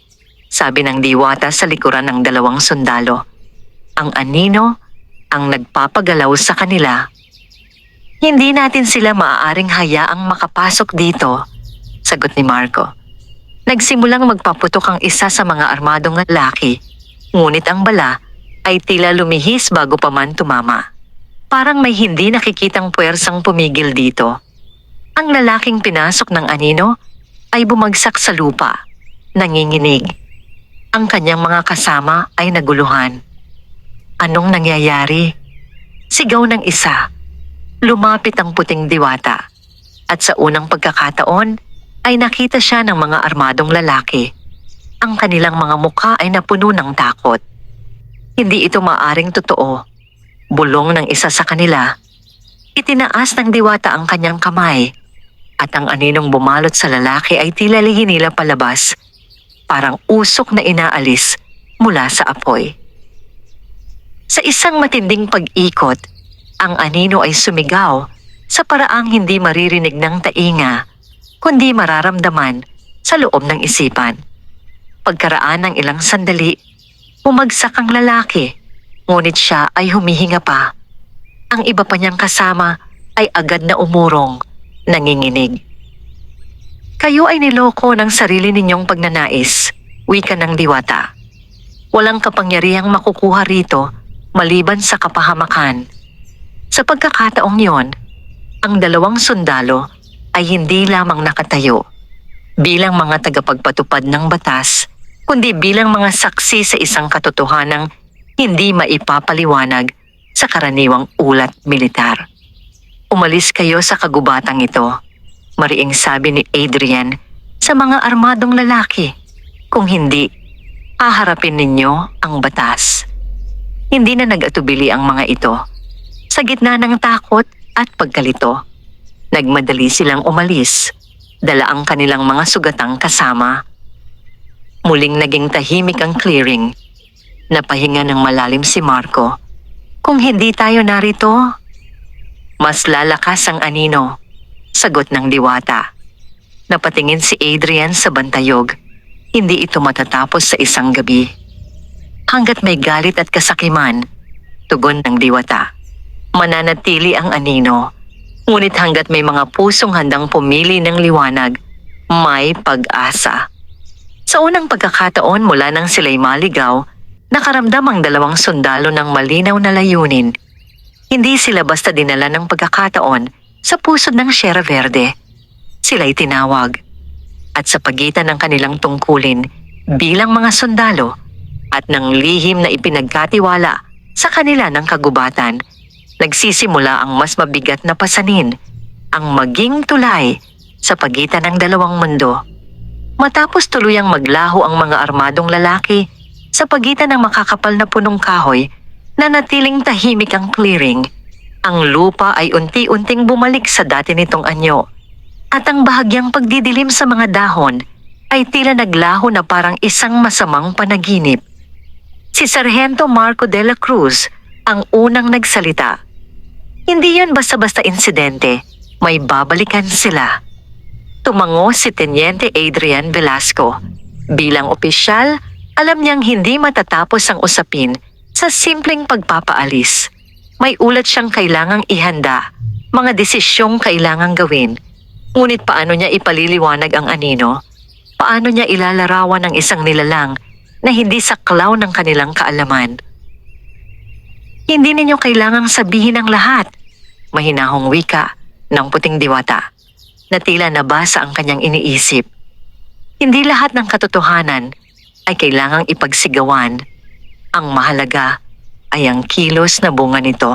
sabi ng diwata sa likuran ng dalawang sundalo. Ang anino ang nagpapagalaw sa kanila. Hindi natin sila maaaring hayaang makapasok dito, sagot ni Marco. Nagsimulang magpaputok ang isa sa mga armadong lalaki, ngunit ang bala ay tila lumihis bago pa man tumama. Parang may hindi nakikitang puwersang pumigil dito. Ang lalaking pinasok ng anino ay bumagsak sa lupa, nanginginig. Ang kanyang mga kasama ay naguluhan. Anong nangyayari? Sigaw ng isa. Lumapit ang puting diwata at sa unang pagkakataon ay nakita siya ng mga armadong lalaki. Ang kanilang mga mukha ay napuno ng takot. Hindi ito maaring totoo. Bulong ng isa sa kanila. Itinaas ng diwata ang kanyang kamay at ang aninong bumalot sa lalaki ay tila hinila palabas, parang usok na inaalis mula sa apoy. Sa isang matinding pag-ikot, ang anino ay sumigaw sa paraang hindi maririnig ng tainga, kundi mararamdaman sa loob ng isipan. Pagkaraan ng ilang sandali, bumagsak ang lalaki, ngunit siya ay humihinga pa. Ang iba pa niyang kasama ay agad na umurong, nanginginig. Kayo ay niloko ng sarili ninyong pagnanais, wika ng diwata. Walang kapangyarihang makukuha rito maliban sa kapahamakan. Sa pagkakataong yon, ang dalawang sundalo ay hindi lamang nakatayo bilang mga tagapagpatupad ng batas, kundi bilang mga saksi sa isang katotohanang hindi maipapaliwanag sa karaniwang ulat militar. Umalis kayo sa kagubatang ito, mariing sabi ni Adrian sa mga armadong lalaki. Kung hindi, haharapin ninyo ang batas. Hindi na nag-atubili ang mga ito. Sa gitna ng takot at pagkalito, nagmadali silang umalis, dala ang kanilang mga sugatang kasama. Muling naging tahimik ang clearing. Napahinga ng malalim si Marco. Kung hindi tayo narito, mas lalakas ang anino, sagot ng diwata. Napatingin si Adrian sa bantayog. Hindi ito matatapos sa isang gabi. Hanggat may galit at kasakiman, tugon ng diwata. Mananatili ang anino, ngunit hanggat may mga pusong handang pumili ng liwanag, may pag-asa. Sa unang pagkakataon mula nang sila'y maligaw, nakaramdam ang dalawang sundalo ng malinaw na layunin. Hindi sila basta dinala ng pagkakataon sa pusod ng Sierra Verde. Sila'y tinawag. At sa pagitan ng kanilang tungkulin bilang mga sundalo, At ng lihim na ipinagkatiwala sa kanila ng kagubatan, nagsisimula ang mas mabigat na pasanin, ang maging tulay sa pagitan ng dalawang mundo. Matapos tuluyang maglaho ang mga armadong lalaki sa pagitan ng makakapal na punong kahoy na natiling tahimik ang clearing, ang lupa ay unti-unting bumalik sa dati nitong anyo. At ang bahagyang pagdidilim sa mga dahon ay tila naglaho na parang isang masamang panaginip. Si Sargento Marco de la Cruz ang unang nagsalita. Hindi yan basta-basta insidente, may babalikan sila. Tumango si Teniente Adrian Velasco. Bilang opisyal, alam niyang hindi matatapos ang usapin sa simpleng pagpapaalis. May ulat siyang kailangang ihanda, mga desisyong kailangang gawin. Ngunit paano niya ipaliliwanag ang anino? Paano niya ilalarawan ang isang nilalang na hindi saklaw ng kanilang kaalaman? Hindi ninyo kailangang sabihin ang lahat, mahinahong wika ng puting diwata, na tila nabasa ang kanyang iniisip. Hindi lahat ng katotohanan ay kailangang ipagsigawan. Ang mahalaga ay ang kilos na bunga nito.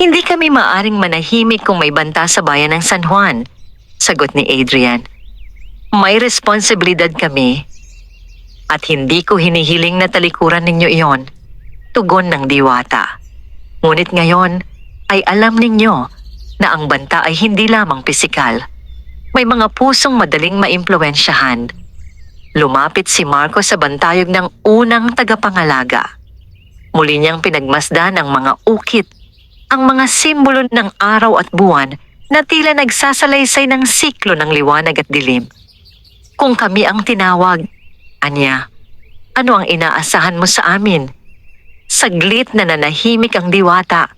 Hindi kami maaring manahimik kung may banta sa bayan ng San Juan, sagot ni Adrian. May responsibilidad kami. At hindi ko hinihiling na talikuran ninyo iyon, tugon ng diwata. Ngunit ngayon ay alam ninyo na ang banta ay hindi lamang pisikal. May mga pusong madaling maimpluwensyahan. Lumapit si Marco sa bantayog ng unang tagapangalaga. Muli niyang pinagmasdan ang mga ukit, ang mga simbolo ng araw at buwan na tila nagsasalaysay ng siklo ng liwanag at dilim. Kung kami ang tinawag, anya, ano ang inaasahan mo sa amin? Saglit na nanahimik ang diwata.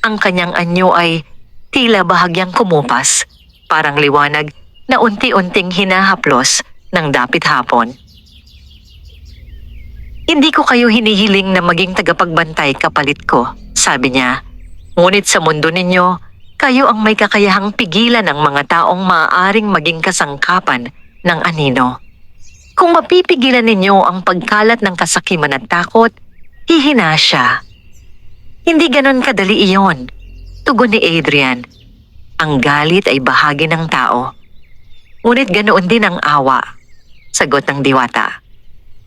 Ang kanyang anyo ay tila bahagyang kumupas, parang liwanag na unti-unting hinahaplos ng dapit hapon. Hindi ko kayo hinihiling na maging tagapagbantay kapalit ko, sabi niya. Ngunit sa mundo ninyo, kayo ang may kakayahang pigilan ang mga taong maaaring maging kasangkapan ng anino. Kung mapipigilan ninyo ang pagkalat ng kasakiman at takot, hihina siya. Hindi ganon kadali iyon, tugon ni Adrian. Ang galit ay bahagi ng tao. Ngunit ganoon din ang awa, sagot ng diwata.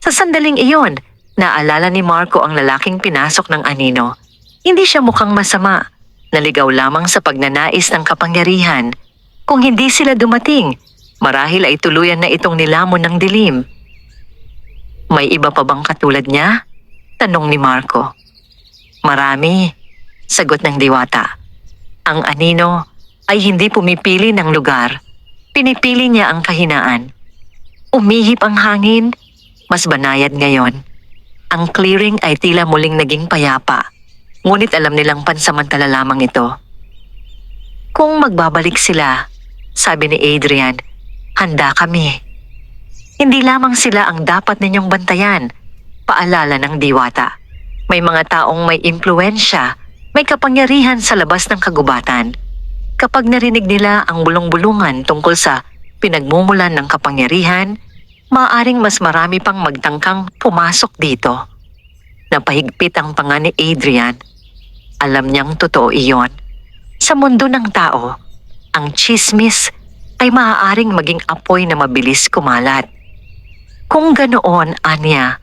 Sa sandaling iyon, naalala ni Marco ang lalaking pinasok ng anino. Hindi siya mukhang masama, naligaw lamang sa pagnanais ng kapangyarihan. Kung hindi sila dumating, marahil ay tuluyan na itong nilamon ng dilim. May iba pa bang katulad niya? Tanong ni Marco. Marami, sagot ng diwata. Ang anino ay hindi pumipili ng lugar. Pinipili niya ang kahinaan. Umihip ang hangin, mas banayad ngayon. Ang clearing ay tila muling naging payapa. Ngunit alam nilang pansamantala lamang ito. Kung magbabalik sila, sabi ni Adrian, handa kami. Hindi lamang sila ang dapat ninyong bantayan, paalala ng diwata. May mga taong may impluensya, may kapangyarihan sa labas ng kagubatan. Kapag narinig nila ang bulong-bulungan tungkol sa pinagmumulan ng kapangyarihan, maaaring mas marami pang magtangkang pumasok dito. Napahigpit ang panga ni Adrian. Alam niyang totoo iyon. Sa mundo ng tao, ang chismis ay maaaring maging apoy na mabilis kumalat. Kung ganoon, Anya,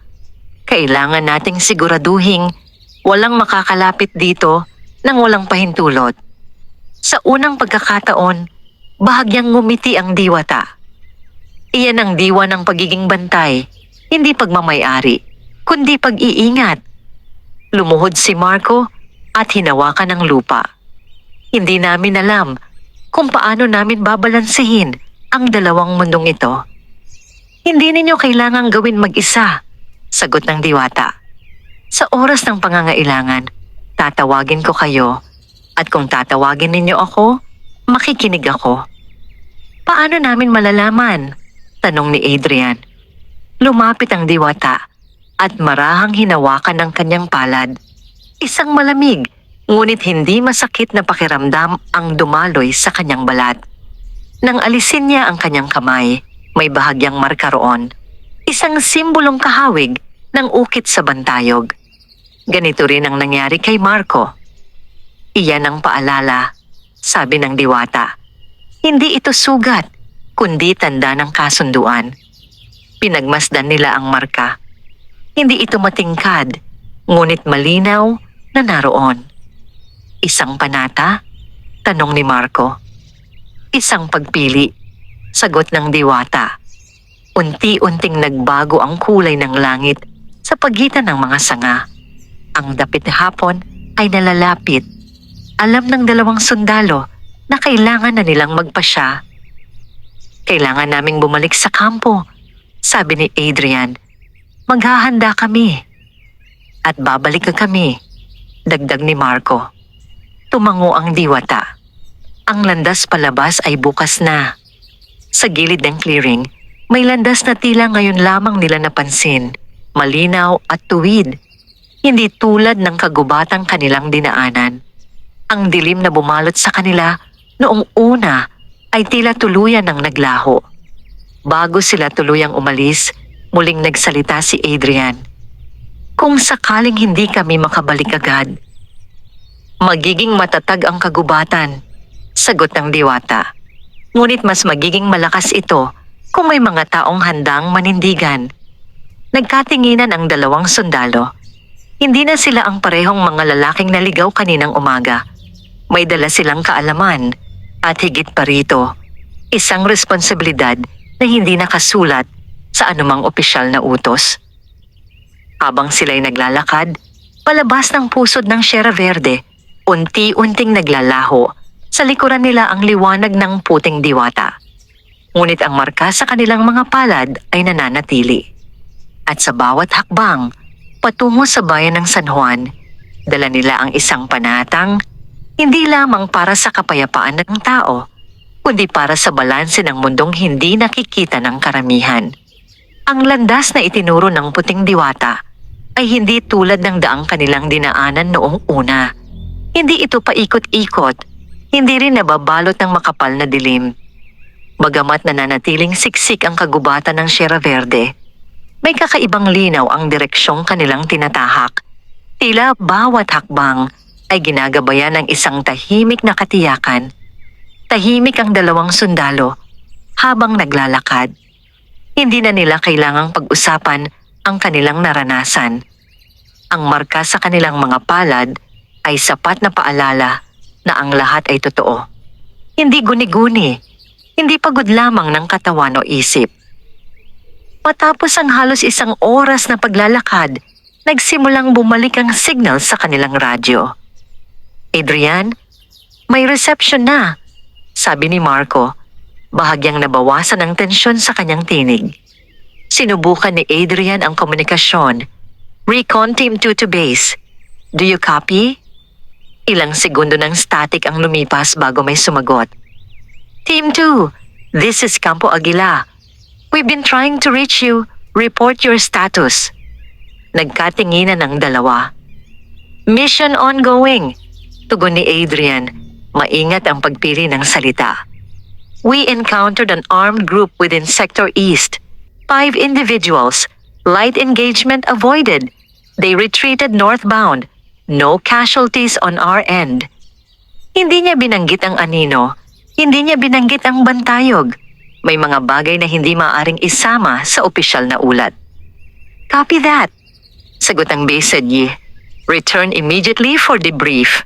kailangan nating siguraduhing walang makakalapit dito nang walang pahintulot. Sa unang pagkakataon, bahagyang ngumiti ang diwata. Iyan ang diwa ng pagiging bantay, hindi pagmamayari, kundi pag-iingat. Lumuhod si Marco at hinawakan ang lupa. Hindi namin alam kung paano namin babalansehin ang dalawang mundong ito. Hindi ninyo kailangang gawin mag-isa, sagot ng diwata. Sa oras ng pangangailangan, tatawagin ko kayo at kung tatawagin ninyo ako, makikinig ako. Paano namin malalaman? Tanong ni Adrian. Lumapit ang diwata at marahang hinawakan ng kanyang palad. Isang malamig, ngunit hindi masakit na pakiramdam ang dumaloy sa kanyang balat. Nang alisin niya ang kanyang kamay, may bahagyang marka roon. Isang simbolong kahawig ng ukit sa bantayog. Ganito rin ang nangyari kay Marco. Iyan ang paalala, sabi ng diwata. Hindi ito sugat, kundi tanda ng kasunduan. Pinagmasdan nila ang marka. Hindi ito matingkad, ngunit malinaw na naroon. Isang panata? Tanong ni Marco. Isang pagpili, sagot ng diwata. Unti-unting nagbago ang kulay ng langit sa pagitan ng mga sanga. Ang dapit hapon ay nalalapit. Alam ng dalawang sundalo na kailangan na nilang magpasya. Kailangan naming bumalik sa kampo, sabi ni Adrian. Maghahanda kami. At babalik ka kami, dagdag ni Marco. Tumango ang diwata. Ang landas palabas ay bukas na. Sa gilid ng clearing, may landas na tila ngayon lamang nila napansin, malinaw at tuwid. Hindi tulad ng kagubatang kanilang dinaanan. Ang dilim na bumalot sa kanila noong una ay tila tuluyan ng naglaho. Bago sila tuluyang umalis, muling nagsalita si Adrian. Kung sakaling hindi kami makabalik agad, magiging matatag ang kagubatan, sagot ng diwata. Ngunit mas magiging malakas ito kung may mga taong handang manindigan. Nagkatinginan ang dalawang sundalo. Hindi na sila ang parehong mga lalaking naligaw kaninang umaga. May dala silang kaalaman at higit pa rito, isang responsibilidad na hindi nakasulat sa anumang opisyal na utos. Habang sila'y naglalakad, palabas ng pusod ng Sierra Verde, unti-unting naglalaho. Sa likuran nila ang liwanag ng puting diwata. Ngunit ang marka sa kanilang mga palad ay nananatili. At sa bawat hakbang, patungo sa bayan ng San Juan, dala nila ang isang panatang, hindi lamang para sa kapayapaan ng tao, kundi para sa balanse ng mundong hindi nakikita ng karamihan. Ang landas na itinuro ng puting diwata ay hindi tulad ng daang kanilang dinaanan noong una. Hindi ito paikot-ikot, hindi rin nababalot ng makapal na dilim. Bagamat nananatiling siksik ang kagubatan ng Sierra Verde, may kakaibang linaw ang direksyong kanilang tinatahak. Tila bawat hakbang ay ginagabayan ng isang tahimik na katiyakan. Tahimik ang dalawang sundalo habang naglalakad. Hindi na nila kailangang pag-usapan ang kanilang naranasan. Ang marka sa kanilang mga palad ay sapat na paalala na ang lahat ay totoo. Hindi guni-guni, hindi pagod lamang ng katawan o isip. Matapos ang halos isang oras na paglalakad, nagsimulang bumalik ang signal sa kanilang radyo. Adrian, may reception na, sabi ni Marco, bahagyang nabawasan ang tensyon sa kanyang tinig. Sinubukan ni Adrian ang komunikasyon. Recon Team 2 to base. Do you copy? Ilang segundo ng static ang lumipas bago may sumagot. Team 2, this is Campo Aguila. We've been trying to reach you. Report your status. Nagkatinginan ng dalawa. Mission ongoing, tugon ni Adrian. Maingat ang pagpili ng salita. We encountered an armed group within Sector East. 5 individuals. Light engagement avoided. They retreated northbound. No casualties on our end. Hindi niya binanggit ang anino. Hindi niya binanggit ang bantayog. May mga bagay na hindi maaaring isama sa opisyal na ulat. Copy that, sagot ang Besedye. Return immediately for debrief.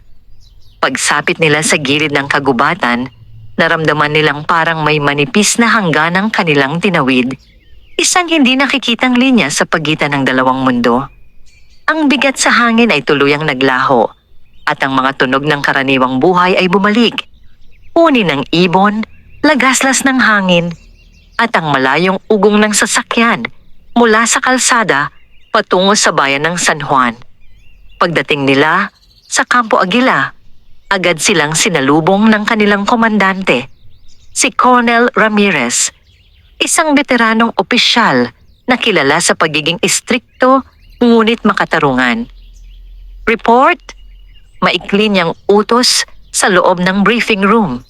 Pagsapit nila sa gilid ng kagubatan, naramdaman nilang parang may manipis na hangganang kanilang tinawid. Isang hindi nakikitang linya sa pagitan ng dalawang mundo. Ang bigat sa hangin ay tuluyang naglaho at ang mga tunog ng karaniwang buhay ay bumalik. Uni ng ibon, lagaslas ng hangin at ang malayong ugong ng sasakyan mula sa kalsada patungo sa bayan ng San Juan. Pagdating nila sa Campo Aguila, agad silang sinalubong ng kanilang komandante, si Colonel Ramirez, isang veteranong opisyal na kilala sa pagiging istrikto ngunit makatarungan. Report, maikli niyang utos sa loob ng briefing room.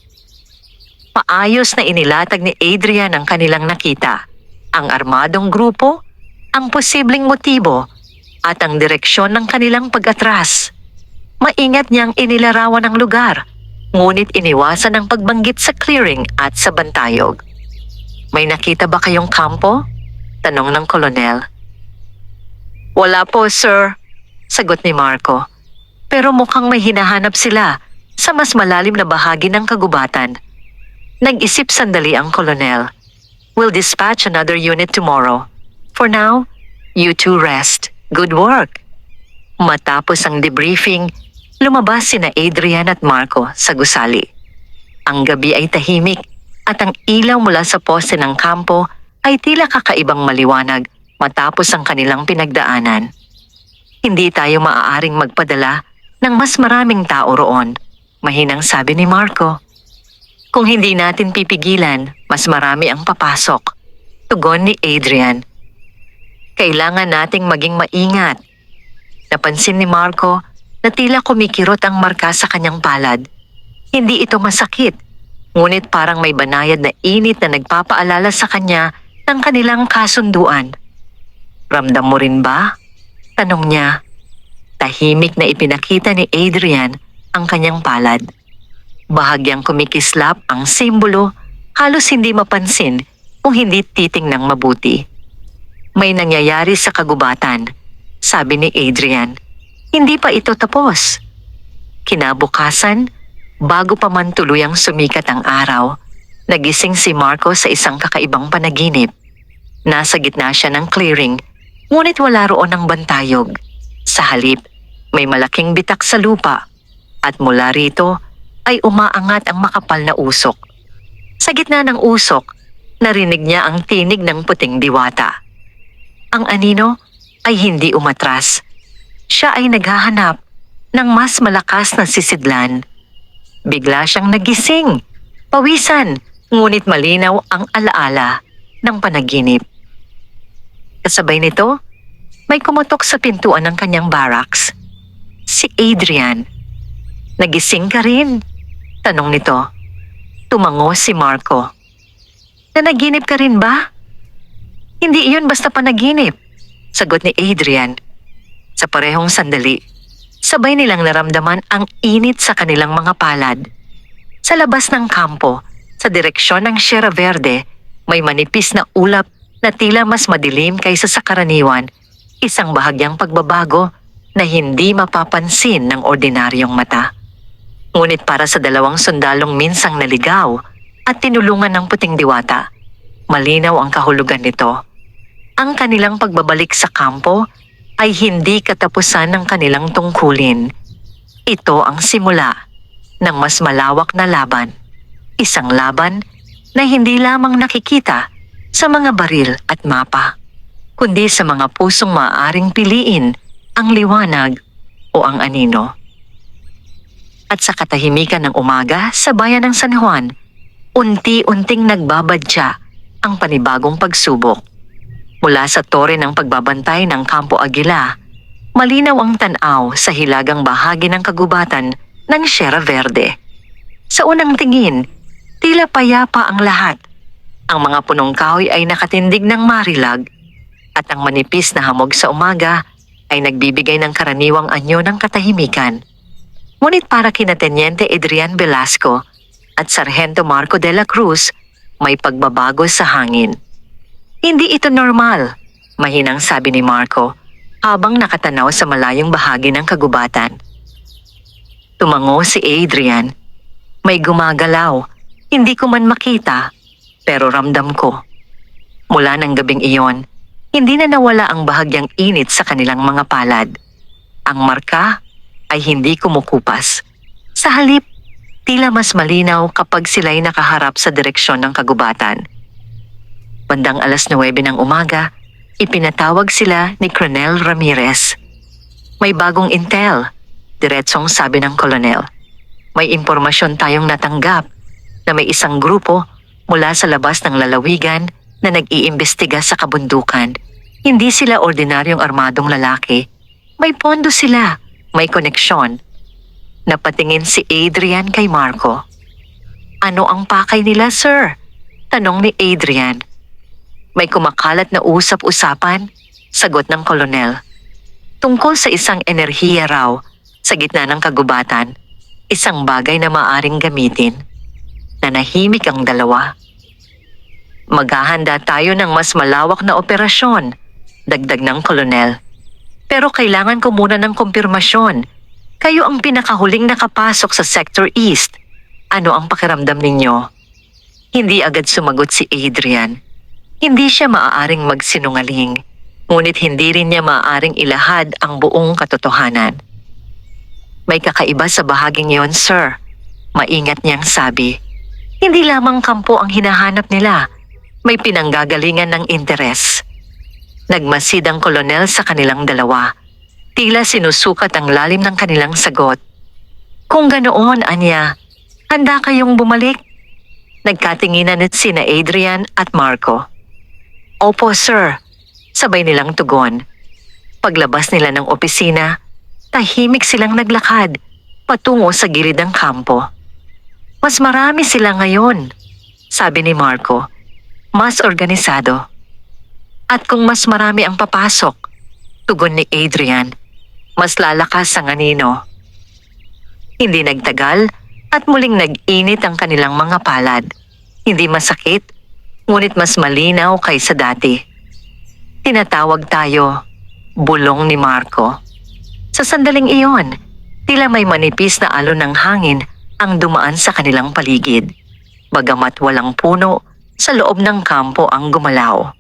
Maayos na inilatag ni Adrian ang kanilang nakita, ang armadong grupo, ang posibleng motibo at ang direksyon ng kanilang pag-atras. Maingat niyang inilarawan ang lugar, ngunit iniwasan ang pagbanggit sa clearing at sa bantayog. May nakita ba kayong kampo? Tanong ng kolonel. Wala po, sir, sagot ni Marco. Pero mukhang may hinahanap sila sa mas malalim na bahagi ng kagubatan. Nag-isip sandali ang kolonel. We'll dispatch another unit tomorrow. For now, you two rest. Good work. Matapos ang debriefing, lumabas sina Adrian at Marco sa gusali. Ang gabi ay tahimik at ang ilaw mula sa poste ng kampo ay tila kakaibang maliwanag matapos ang kanilang pinagdaanan. Hindi tayo maaaring magpadala ng mas maraming tao roon, mahinang sabi ni Marco. Kung hindi natin pipigilan, mas marami ang papasok. Tugon ni Adrian. Kailangan nating maging maingat. Napansin ni Marco na tila kumikirot ang marka sa kanyang palad. Hindi ito masakit, ngunit parang may banayad na init na nagpapaalala sa kanya ng kanilang kasunduan. Ramdam mo rin ba? Tanong niya. Tahimik na ipinakita ni Adrian ang kanyang palad. Bahagyang kumikislap ang simbolo, halos hindi mapansin kung hindi titingnang mabuti. May nangyayari sa kagubatan, sabi ni Adrian. Hindi pa ito tapos. Kinabukasan, bago pa man tuluyang sumikat ang araw, nagising si Marco sa isang kakaibang panaginip. Nasa gitna siya ng clearing, ngunit wala roon ang bantayog. Sa halip, may malaking bitak sa lupa at mula rito ay umaangat ang makapal na usok. Sa gitna ng usok, narinig niya ang tinig ng puting diwata. Ang anino ay hindi umatras. Siya ay naghahanap ng mas malakas na sisidlan. Bigla siyang nagising, pawisan, ngunit malinaw ang alaala ng panaginip. Kasabay nito, may kumutok sa pintuan ng kanyang barracks. Si Adrian. Nagising ka rin? Tanong nito. Tumango si Marco. Nanaginip ka rin ba? Hindi iyon basta panaginip, sagot ni Adrian. Sa parehong sandali, sabay nilang naramdaman ang init sa kanilang mga palad. Sa labas ng kampo, sa direksyon ng Sierra Verde, may manipis na ulap na tila mas madilim kaysa sa karaniwan. Isang bahagyang pagbabago na hindi mapapansin ng ordinaryong mata. Ngunit para sa dalawang sundalong minsang naligaw at tinulungan ng puting diwata, malinaw ang kahulugan nito. Ang kanilang pagbabalik sa kampo ay hindi katapusan ng kanilang tungkulin. Ito ang simula ng mas malawak na laban. Isang laban na hindi lamang nakikita sa mga baril at mapa, kundi sa mga pusong maaaring piliin ang liwanag o ang anino. At sa katahimikan ng umaga sa bayan ng San Juan, unti-unting nagbabadya ang panibagong pagsubok. Mula sa tore ng pagbabantay ng Campo Aguila, malinaw ang tanaw sa hilagang bahagi ng kagubatan ng Sierra Verde. Sa unang tingin, tila payapa ang lahat. Ang mga punong kahoy ay nakatindig ng marilag at ang manipis na hamog sa umaga ay nagbibigay ng karaniwang anyo ng katahimikan. Ngunit para kina Teniente Adrian Velasco at Sargento Marco de la Cruz, may pagbabago sa hangin. Hindi ito normal, mahinang sabi ni Marco habang nakatanaw sa malayong bahagi ng kagubatan. Tumango si Adrian. May gumagalaw, hindi ko man makita, pero ramdam ko. Mula ng gabing iyon, hindi na nawala ang bahagyang init sa kanilang mga palad. Ang marka ay hindi kumukupas. Sa halip, tila mas malinaw kapag sila'y nakaharap sa direksyon ng kagubatan. Bandang 9:00 ng umaga, ipinatawag sila ni Colonel Ramirez. May bagong intel, diretsong sabi ng kolonel. May impormasyon tayong natanggap na may isang grupo mula sa labas ng lalawigan na nag-iimbestiga sa kabundukan. Hindi sila ordinaryong armadong lalaki. May pondo sila, may koneksyon. Napatingin si Adrian kay Marco. Ano ang pakay nila, sir? Tanong ni Adrian. May kumakalat na usap-usapan, Sagot ng kolonel. Tungkol sa isang enerhiya raw sa gitna ng kagubatan, isang bagay na maaring gamitin. Nanahimik ang dalawa. Maghahanda tayo ng mas malawak na operasyon, dagdag ng kolonel. Pero kailangan ko muna ng kumpirmasyon. Kayo ang pinakahuling nakapasok sa Sector East. Ano ang pakiramdam ninyo? Hindi agad sumagot si Adrian. Hindi siya maaaring magsinungaling, ngunit hindi rin niya maaaring ilahad ang buong katotohanan. May kakaiba sa bahaging yon, sir. Maingat niyang sabi. Hindi lamang kampo ang hinahanap nila. May pinanggagalingan ng interes. Nagmasid ang kolonel sa kanilang dalawa. Tila sinusukat ang lalim ng kanilang sagot. Kung ganoon, Anya, handa kayong bumalik? Nagkatinginan sina Adrian at Marco. Opo, sir. Sabay nilang tugon. Paglabas nila ng opisina, tahimik silang naglakad patungo sa gilid ng kampo. Mas marami sila ngayon, sabi ni Marco. Mas organisado. At kung mas marami ang papasok, tugon ni Adrian, mas lalakas ang anino. Hindi nagtagal at muling nag-init ang kanilang mga palad. Hindi masakit, ngunit mas malinaw kaysa dati. Tinatawag tayo, bulong ni Marco. Sa sandaling iyon, tila may manipis na alon ng hangin ang dumaan sa kanilang paligid. Bagamat walang puno, sa loob ng kampo ang gumalaw.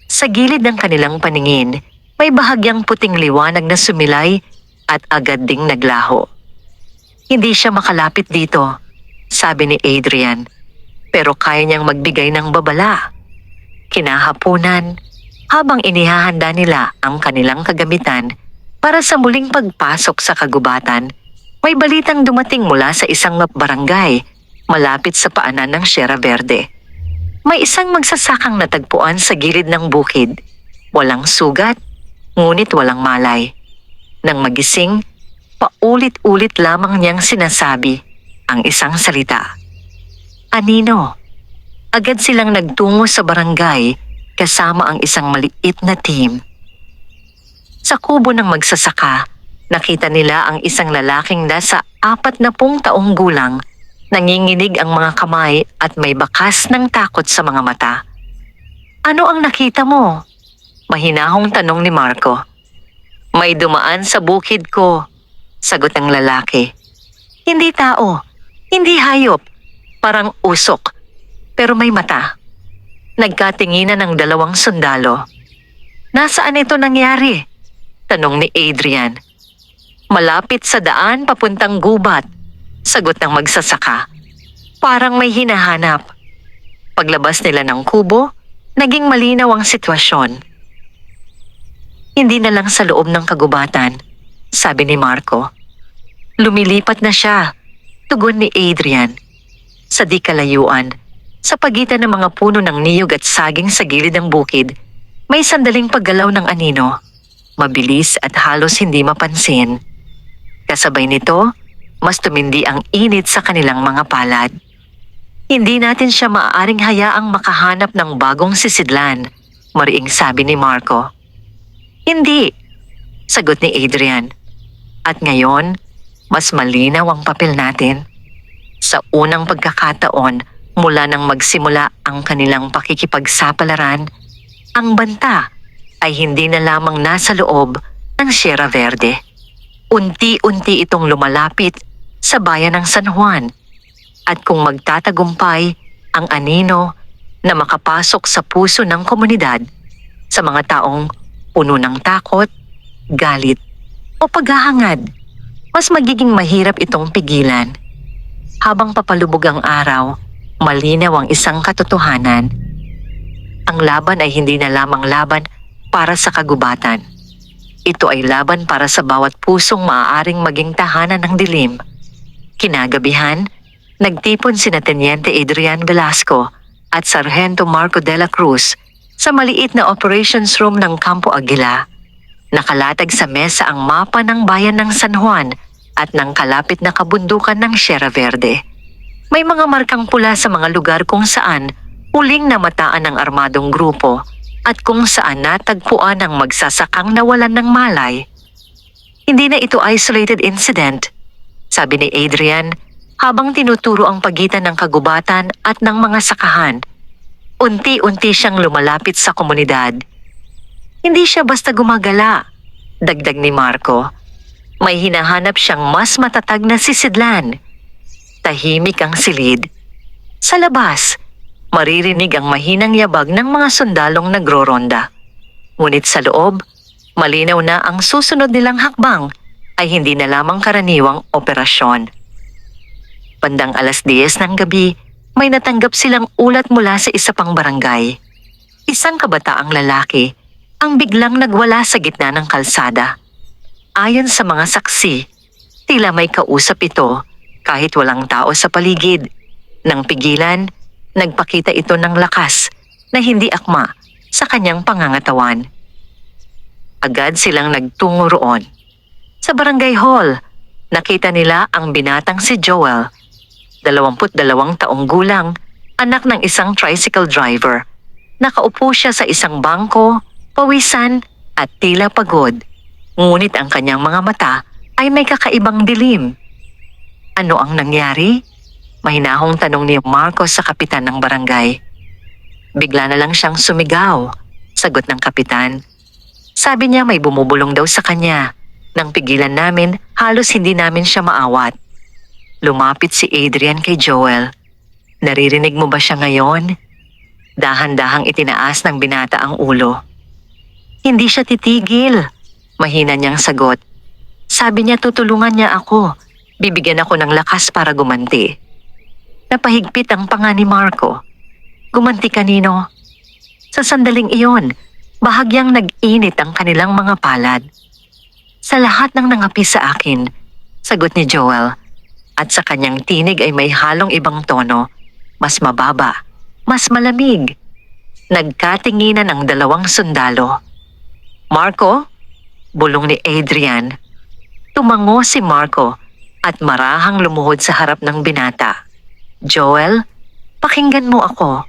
Sa gilid ng kanilang paningin, may bahagyang puting liwanag na sumilay at agad ding naglaho. Hindi siya makalapit dito, sabi ni Adrian, pero kaya niyang magbigay ng babala. Kinahapunan, habang inihahanda nila ang kanilang kagamitan para sa muling pagpasok sa kagubatan, may balitang dumating mula sa isang barangay malapit sa paanan ng Sierra Verde. May isang magsasakang natagpuan sa gilid ng bukid. Walang sugat, ngunit walang malay. Nang magising, paulit-ulit lamang niyang sinasabi ang isang salita. Anino. Agad silang nagtungo sa barangay kasama ang isang maliit na team. Sa kubo ng magsasaka, nakita nila ang isang lalaking nasa 40 taong gulang. Nanginginig ang mga kamay at may bakas ng takot sa mga mata. Ano ang nakita mo? Mahinahong tanong ni Marco. May dumaan sa bukid ko, sagot ng lalaki. Hindi tao, hindi hayop, parang usok, pero may mata. Nagkatinginan ng dalawang sundalo. Nasaan ito nangyari? Tanong ni Adrian. Malapit sa daan papuntang gubat, sagot ng magsasaka. Parang may hinahanap. Paglabas nila ng kubo, naging malinaw ang sitwasyon. Hindi na lang sa loob ng kagubatan, sabi ni Marco. Lumilipat na siya, tugon ni Adrian. Sa di kalayuan, sa pagitan ng mga puno ng niyog at saging sa gilid ng bukid, may sandaling paggalaw ng anino. Mabilis at halos hindi mapansin. Kasabay nito, mas tumindi ang init sa kanilang mga palad. Hindi natin siya maaaring hayaang makahanap ng bagong sisidlan, mariing sabi ni Marco. Hindi, sagot ni Adrian. At ngayon, mas malinaw ang papel natin. Sa unang pagkakataon, mula nang magsimula ang kanilang pakikipagsapalaran, ang banta ay hindi na lamang nasa loob ng Sierra Verde. Unti-unti itong lumalapit sa bayan ng San Juan at kung magtatagumpay ang anino na makapasok sa puso ng komunidad sa mga taong puno ng takot, galit o paghahangad, mas magiging mahirap itong pigilan. Habang papalubog ang araw, malinaw ang isang katotohanan. Ang laban ay hindi na lamang laban para sa kagubatan. Ito ay laban para sa bawat pusong maaaring maging tahanan ng dilim. Kinagabihan, nagtipon sina Teniente Adrian Velasco at Sargento Marco de la Cruz sa maliit na operations room ng Campo Aguila. Nakalatag sa mesa ang mapa ng bayan ng San Juan at ng kalapit na kabundukan ng Sierra Verde. May mga markang pula sa mga lugar kung saan huling namataan ng armadong grupo at kung saan natagpuan ang magsasakang nawalan ng malay. Hindi na ito isolated incident, sabi ni Adrian habang tinuturo ang pagitan ng kagubatan at ng mga sakahan. Unti-unti siyang lumalapit sa komunidad. Hindi siya basta gumagala, dagdag ni Marco. May hinahanap siyang mas matatag na sisidlan. Tahimik ang silid. Sa labas, maririnig ang mahinang yabag ng mga sundalong nagro-ronda. Ngunit sa loob, malinaw na ang susunod nilang hakbang ay hindi na lamang karaniwang operasyon. Bandang 10:00 ng gabi, may natanggap silang ulat mula sa isa pang barangay. Isang kabataang lalaki ang biglang nagwala sa gitna ng kalsada. Ayon sa mga saksi, tila may kausap ito kahit walang tao sa paligid. Nang pigilan, nagpakita ito ng lakas na hindi akma sa kanyang pangangatawan. Agad silang nagtungo roon. Sa barangay hall, nakita nila ang binatang si Joel, 22 taong gulang, anak ng isang tricycle driver. Nakaupo siya sa isang bangko, pawisan at tila pagod. Ngunit ang kanyang mga mata ay may kakaibang dilim. Ano ang nangyari? Mahinahong tanong ni Marcos sa kapitan ng barangay. Bigla na lang siyang sumigaw, sagot ng kapitan. Sabi niya may bumubulong daw sa kanya. Nang pigilan namin, halos hindi namin siya maawat. Lumapit si Adrian kay Joel. Naririnig mo ba siya ngayon? Dahan-dahang itinaas ng binata ang ulo. Hindi siya titigil. Mahina niyang sagot. Sabi niya tutulungan niya ako. Bibigyan ako ng lakas para gumanti. Napahigpit ang panga ni Marco. Gumanti kanino? Sa sandaling iyon, bahagyang nag-init ang kanilang mga palad. Sa lahat ng nangapi sa akin, sagot ni Joel. At sa kanyang tinig ay may halong ibang tono, mas mababa, mas malamig. Nagkatinginan ang dalawang sundalo. Marco? Bulong ni Adrian. Tumango si Marco at marahang lumuhod sa harap ng binata. Joel, pakinggan mo ako.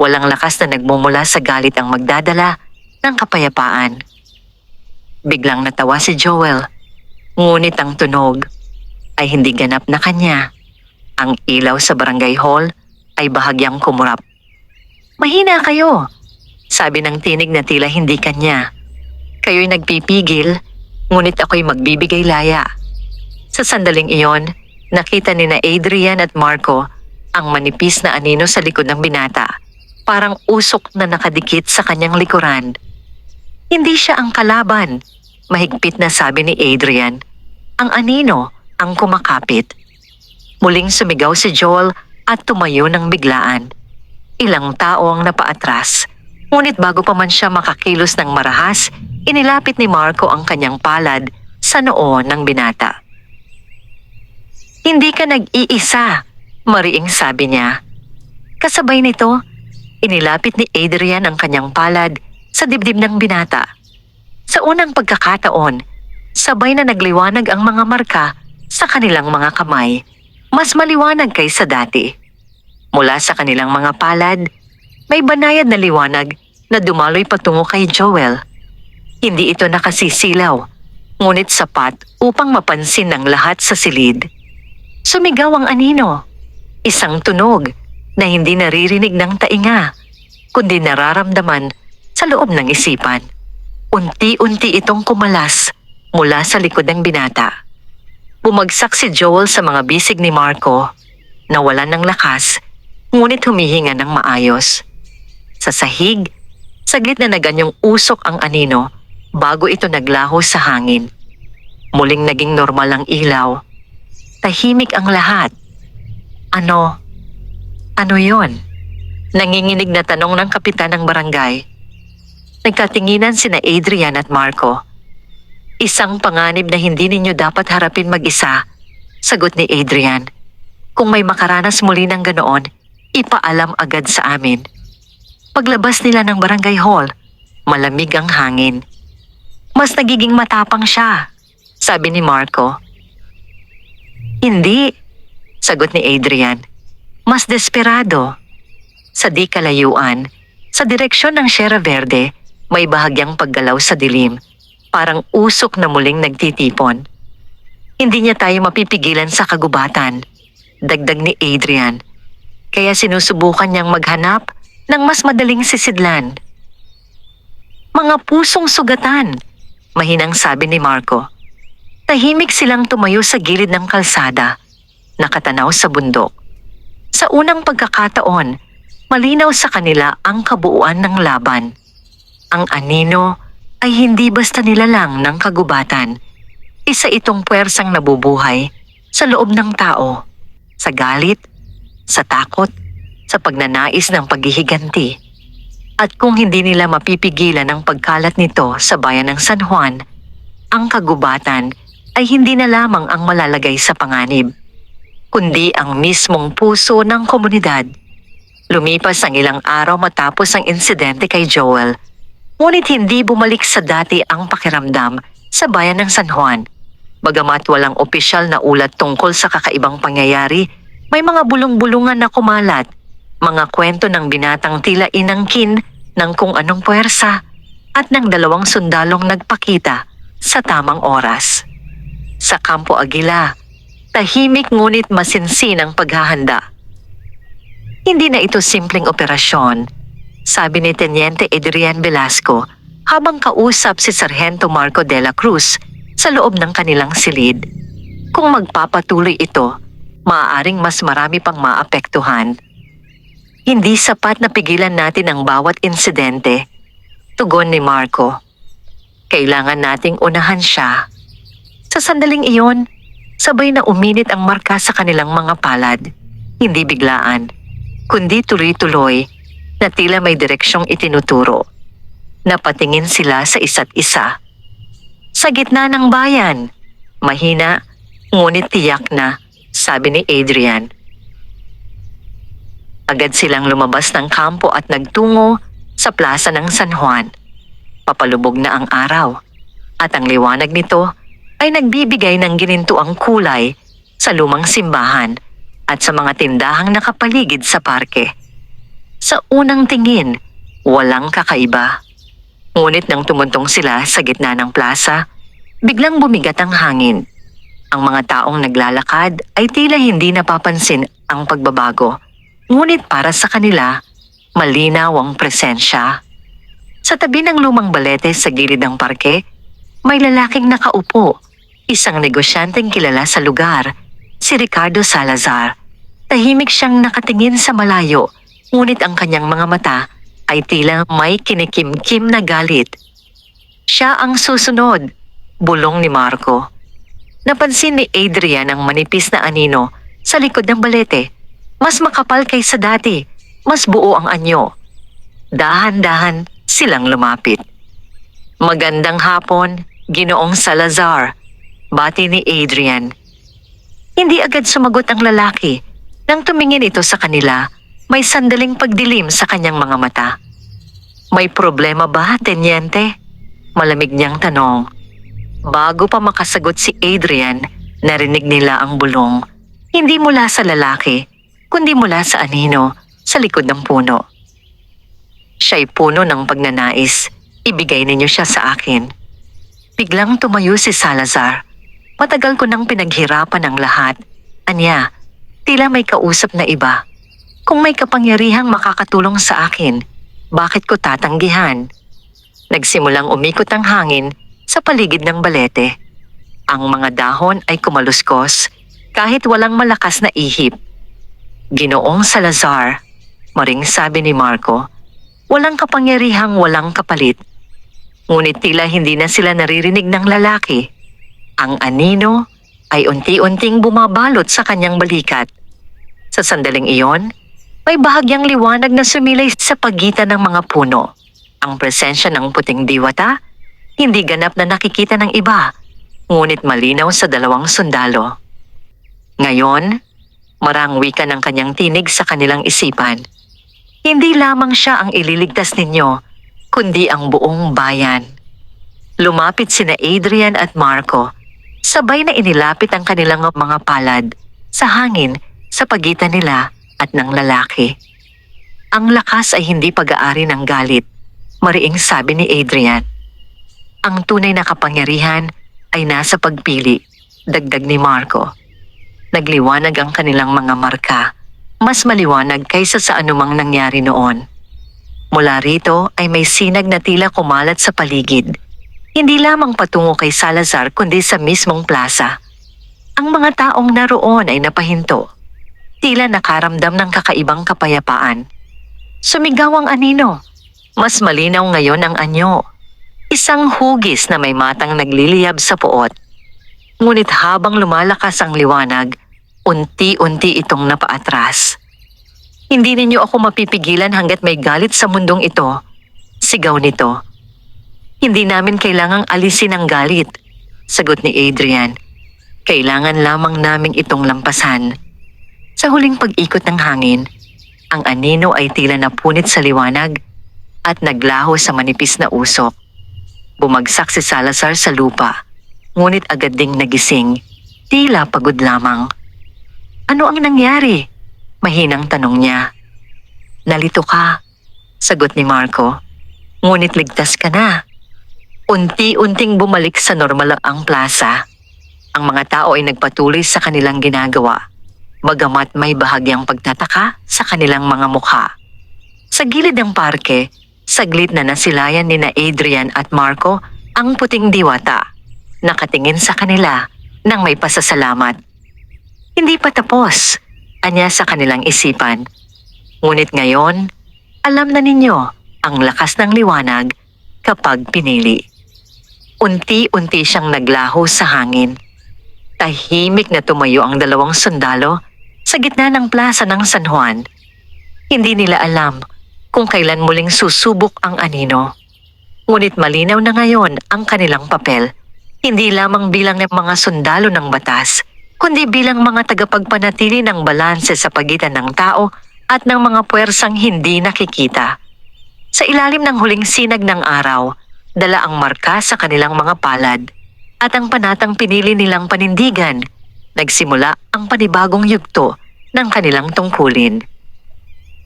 Walang lakas na nagmumula sa galit ang magdadala ng kapayapaan. Biglang natawa si Joel, ngunit ang tunog ay hindi ganap na kanya. Ang ilaw sa barangay hall ay bahagyang kumurap. Mahina kayo, sabi ng tinig na tila hindi kanya. Kayo'y nagpipigil, ngunit ako'y magbibigay laya. Sa sandaling iyon, nakita ni na Adrian at Marco ang manipis na anino sa likod ng binata, parang usok na nakadikit sa kanyang likuran. Hindi siya ang kalaban, mahigpit na sabi ni Adrian. Ang anino ang kumakapit. Muling sumigaw si Joel at tumayo ng biglaan. Ilang tao ang napaatras, ngunit bago pa man siya makakilos ng marahas, inilapit ni Marco ang kanyang palad sa noo ng binata. Hindi ka nag-iisa, mariing sabi niya. Kasabay nito, inilapit ni Adrian ang kanyang palad sa dibdib ng binata. Sa unang pagkakataon, sabay na nagliwanag ang mga marka sa kanilang mga kamay, mas maliwanag kaysa dati. Mula sa kanilang mga palad, may banayad na liwanag na dumaloy patungo kay Joel. Hindi ito nakasisilaw, ngunit sapat upang mapansin ng lahat sa silid. Sumigaw ang anino. Isang tunog na hindi naririnig ng tainga, kundi nararamdaman sa loob ng isipan. Unti-unti itong kumalas mula sa likod ng binata. Bumagsak si Joel sa mga bisig ni Marco, nawalan ng lakas, ngunit humihinga ng maayos. Sa sahig, saglit na naganyong usok ang anino bago ito naglaho sa hangin. Muling naging normal ang ilaw. Tahimik ang lahat. Ano yon? Nanginginig na tanong ng kapitan ng barangay. Nagkatinginan sina Adrian at Marco. Isang panganib na hindi ninyo dapat harapin mag-isa, sagot ni Adrian. Kung may makaranas muli ng ganoon, ipaalam agad sa amin. Paglabas nila ng barangay hall, malamig ang hangin. Mas nagiging matapang siya, sabi ni Marco. Hindi, sagot ni Adrian. Mas desperado. Sa di kalayuan, Sa direksyon ng Sierra Verde, may bahagyang paggalaw sa dilim, parang usok na muling nagtitipon. Hindi niya tayo mapipigilan sa kagubatan, dagdag ni Adrian, kaya sinusubukan niyang maghanap ng mas madaling sisidlan. Mga pusong sugatan, mahinang sabi ni Marco. Tahimik silang tumayo sa gilid ng kalsada, nakatanaw sa bundok. Sa unang pagkakataon, malinaw sa kanila ang kabuuan ng laban. Ang anino ay hindi basta nilalang ng kagubatan. Isa itong puwersang nabubuhay sa loob ng tao, sa galit, sa takot, sa pagnanais ng paghihiganti. At kung hindi nila mapipigilan ang pagkalat nito sa bayan ng San Juan, ang kagubatan ay hindi na lamang ang malalagay sa panganib, kundi ang mismong puso ng komunidad. Lumipas ang ilang araw matapos ang insidente kay Joel, ngunit hindi bumalik sa dati ang pakiramdam sa bayan ng San Juan. Bagamat walang opisyal na ulat tungkol sa kakaibang pangyayari, may mga bulong-bulungan na kumalat, mga kwento ng binatang tila inangkin ng kung anong puwersa at ng 2 sundalong nagpakita sa tamang oras. Sa Campo Aguila, tahimik ngunit masinsin ang paghahanda. Hindi na ito simpleng operasyon, sabi ni Teniente Adrian Velasco habang kausap si Sargento Marco de la Cruz sa loob ng kanilang silid. Kung magpapatuloy ito, maaaring mas marami pang maapektuhan. Hindi sapat na pigilan natin ang bawat insidente, tugon ni Marco. Kailangan nating unahan siya. Sa sandaling iyon, sabay na uminit ang marka sa kanilang mga palad. Hindi biglaan, kundi tuloy-tuloy na tila may direksyong itinuturo. Napatingin sila sa isa't isa. Sa gitna ng bayan, mahina, ngunit tiyak na, sabi ni Adrian. Agad silang lumabas ng kampo at nagtungo sa plaza ng San Juan. Papalubog na ang araw, at ang liwanag nito ay nagbibigay ng ginintuang kulay sa lumang simbahan at sa mga tindahang nakapaligid sa parke. Sa unang tingin, walang kakaiba. Ngunit nang tumuntong sila sa gitna ng plaza, biglang bumigat ang hangin. Ang mga taong naglalakad ay tila hindi napapansin ang pagbabago, ngunit para sa kanila, malinaw ang presensya. Sa tabi ng lumang balete sa gilid ng parke, may lalaking nakaupo, isang negosyanteng kilala sa lugar, si Ricardo Salazar. Tahimik siyang nakatingin sa malayo, ngunit ang kanyang mga mata ay tila may kinikim-kim na galit. Siya ang susunod, bulong ni Marco. Napansin ni Adrian ang manipis na anino sa likod ng balete. Mas makapal kaysa dati, mas buo ang anyo. Dahan-dahan silang lumapit. Magandang hapon, Ginoong Salazar, bati ni Adrian. Hindi agad sumagot ang lalaki. Nang tumingin ito sa kanila, may sandaling pagdilim sa kanyang mga mata. May problema ba, Teniente? Malamig niyang tanong. Bago pa makasagot si Adrian, narinig nila ang bulong. Hindi mula sa lalaki, kundi mula sa anino, sa likod ng puno. Siya'y puno ng pagnanais. Ibigay ninyo siya sa akin. Biglang tumayo si Salazar. Matagal ko nang pinaghirapan ang lahat. Anya, tila may kausap na iba. Kung may kapangyarihang makakatulong sa akin, bakit ko tatanggihan? Nagsimulang umikot ang hangin sa paligid ng balete. Ang mga dahon ay kumaluskos kahit walang malakas na ihip. Ginoong Salazar, maring sabi ni Marco, walang kapangyarihang walang kapalit. Ngunit tila hindi na sila naririnig ng lalaki. Ang anino ay unti-unting bumabalot sa kanyang balikat. Sa sandaling iyon, may bahagyang liwanag na sumilay sa pagitan ng mga puno. Ang presensya ng puting diwata, hindi ganap na nakikita ng iba, ngunit malinaw sa 2 sundalo. Ngayon, marang wika ng kanyang tinig sa kanilang isipan. Hindi lamang siya ang ililigtas ninyo, kundi ang buong bayan. Lumapit sina Adrian at Marco, sabay na inilapit ang kanilang mga palad sa hangin sa pagitan nila at ng lalaki. Ang lakas ay hindi pag-aari ng galit, mariing sabi ni Adrian. Ang tunay na kapangyarihan ay nasa pagpili, dagdag ni Marco. Nagliwanag ang kanilang mga marka, mas maliwanag kaysa sa anumang nangyari noon. Mula rito ay may sinag na tila kumalat sa paligid, hindi lamang patungo kay Salazar kundi sa mismong plaza. Ang mga taong naroon ay napahinto, tila nakaramdam ng kakaibang kapayapaan. Sumigaw ang anino. Mas malinaw ngayon ang anyo. Isang hugis na may matang nagliliyab sa puot. Ngunit habang lumalakas ang liwanag, unti-unti itong napaatras. Hindi ninyo ako mapipigilan hanggat may galit sa mundong ito. Sigaw nito. Hindi namin kailangang alisin ang galit, sagot ni Adrian. Kailangan lamang naming itong lampasan. Sa huling pag-ikot ng hangin, ang anino ay tila napunit sa liwanag at naglaho sa manipis na usok. Bumagsak si Salazar sa lupa, ngunit agad ding nagising, tila pagod lamang. Ano ang nangyari? Mahinang tanong niya. Nalito ka, sagot ni Marco. Ngunit ligtas ka na. Unti-unting bumalik sa normal ang plaza. Ang mga tao ay nagpatuloy sa kanilang ginagawa, bagamat may bahagyang pagtataka sa kanilang mga mukha. Sa gilid ng parke, saglit na nasilayan ni na Adrian at Marco ang puting diwata, nakatingin sa kanila nang may pasasalamat. Hindi pa tapos, anya sa kanilang isipan. Ngunit ngayon, alam na ninyo ang lakas ng liwanag kapag pinili. Unti-unti siyang naglaho sa hangin. Tahimik na tumayo ang dalawang sundalo sa gitna ng plaza ng San Juan. Hindi nila alam kung kailan muling susubok ang anino. Ngunit malinaw na ngayon ang kanilang papel, hindi lamang bilang ng mga sundalo ng batas, kundi bilang mga tagapagpanatili ng balanse sa pagitan ng tao at ng mga puwersang hindi nakikita. Sa ilalim ng huling sinag ng araw, dala ang marka sa kanilang mga palad at ang panatang pinili nilang panindigan, nagsimula ang panibagong yugto ng kanilang tungkulin.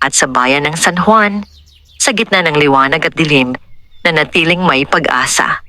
At sa bayan ng San Juan, sa gitna ng liwanag at dilim, nanatiling may pag-asa.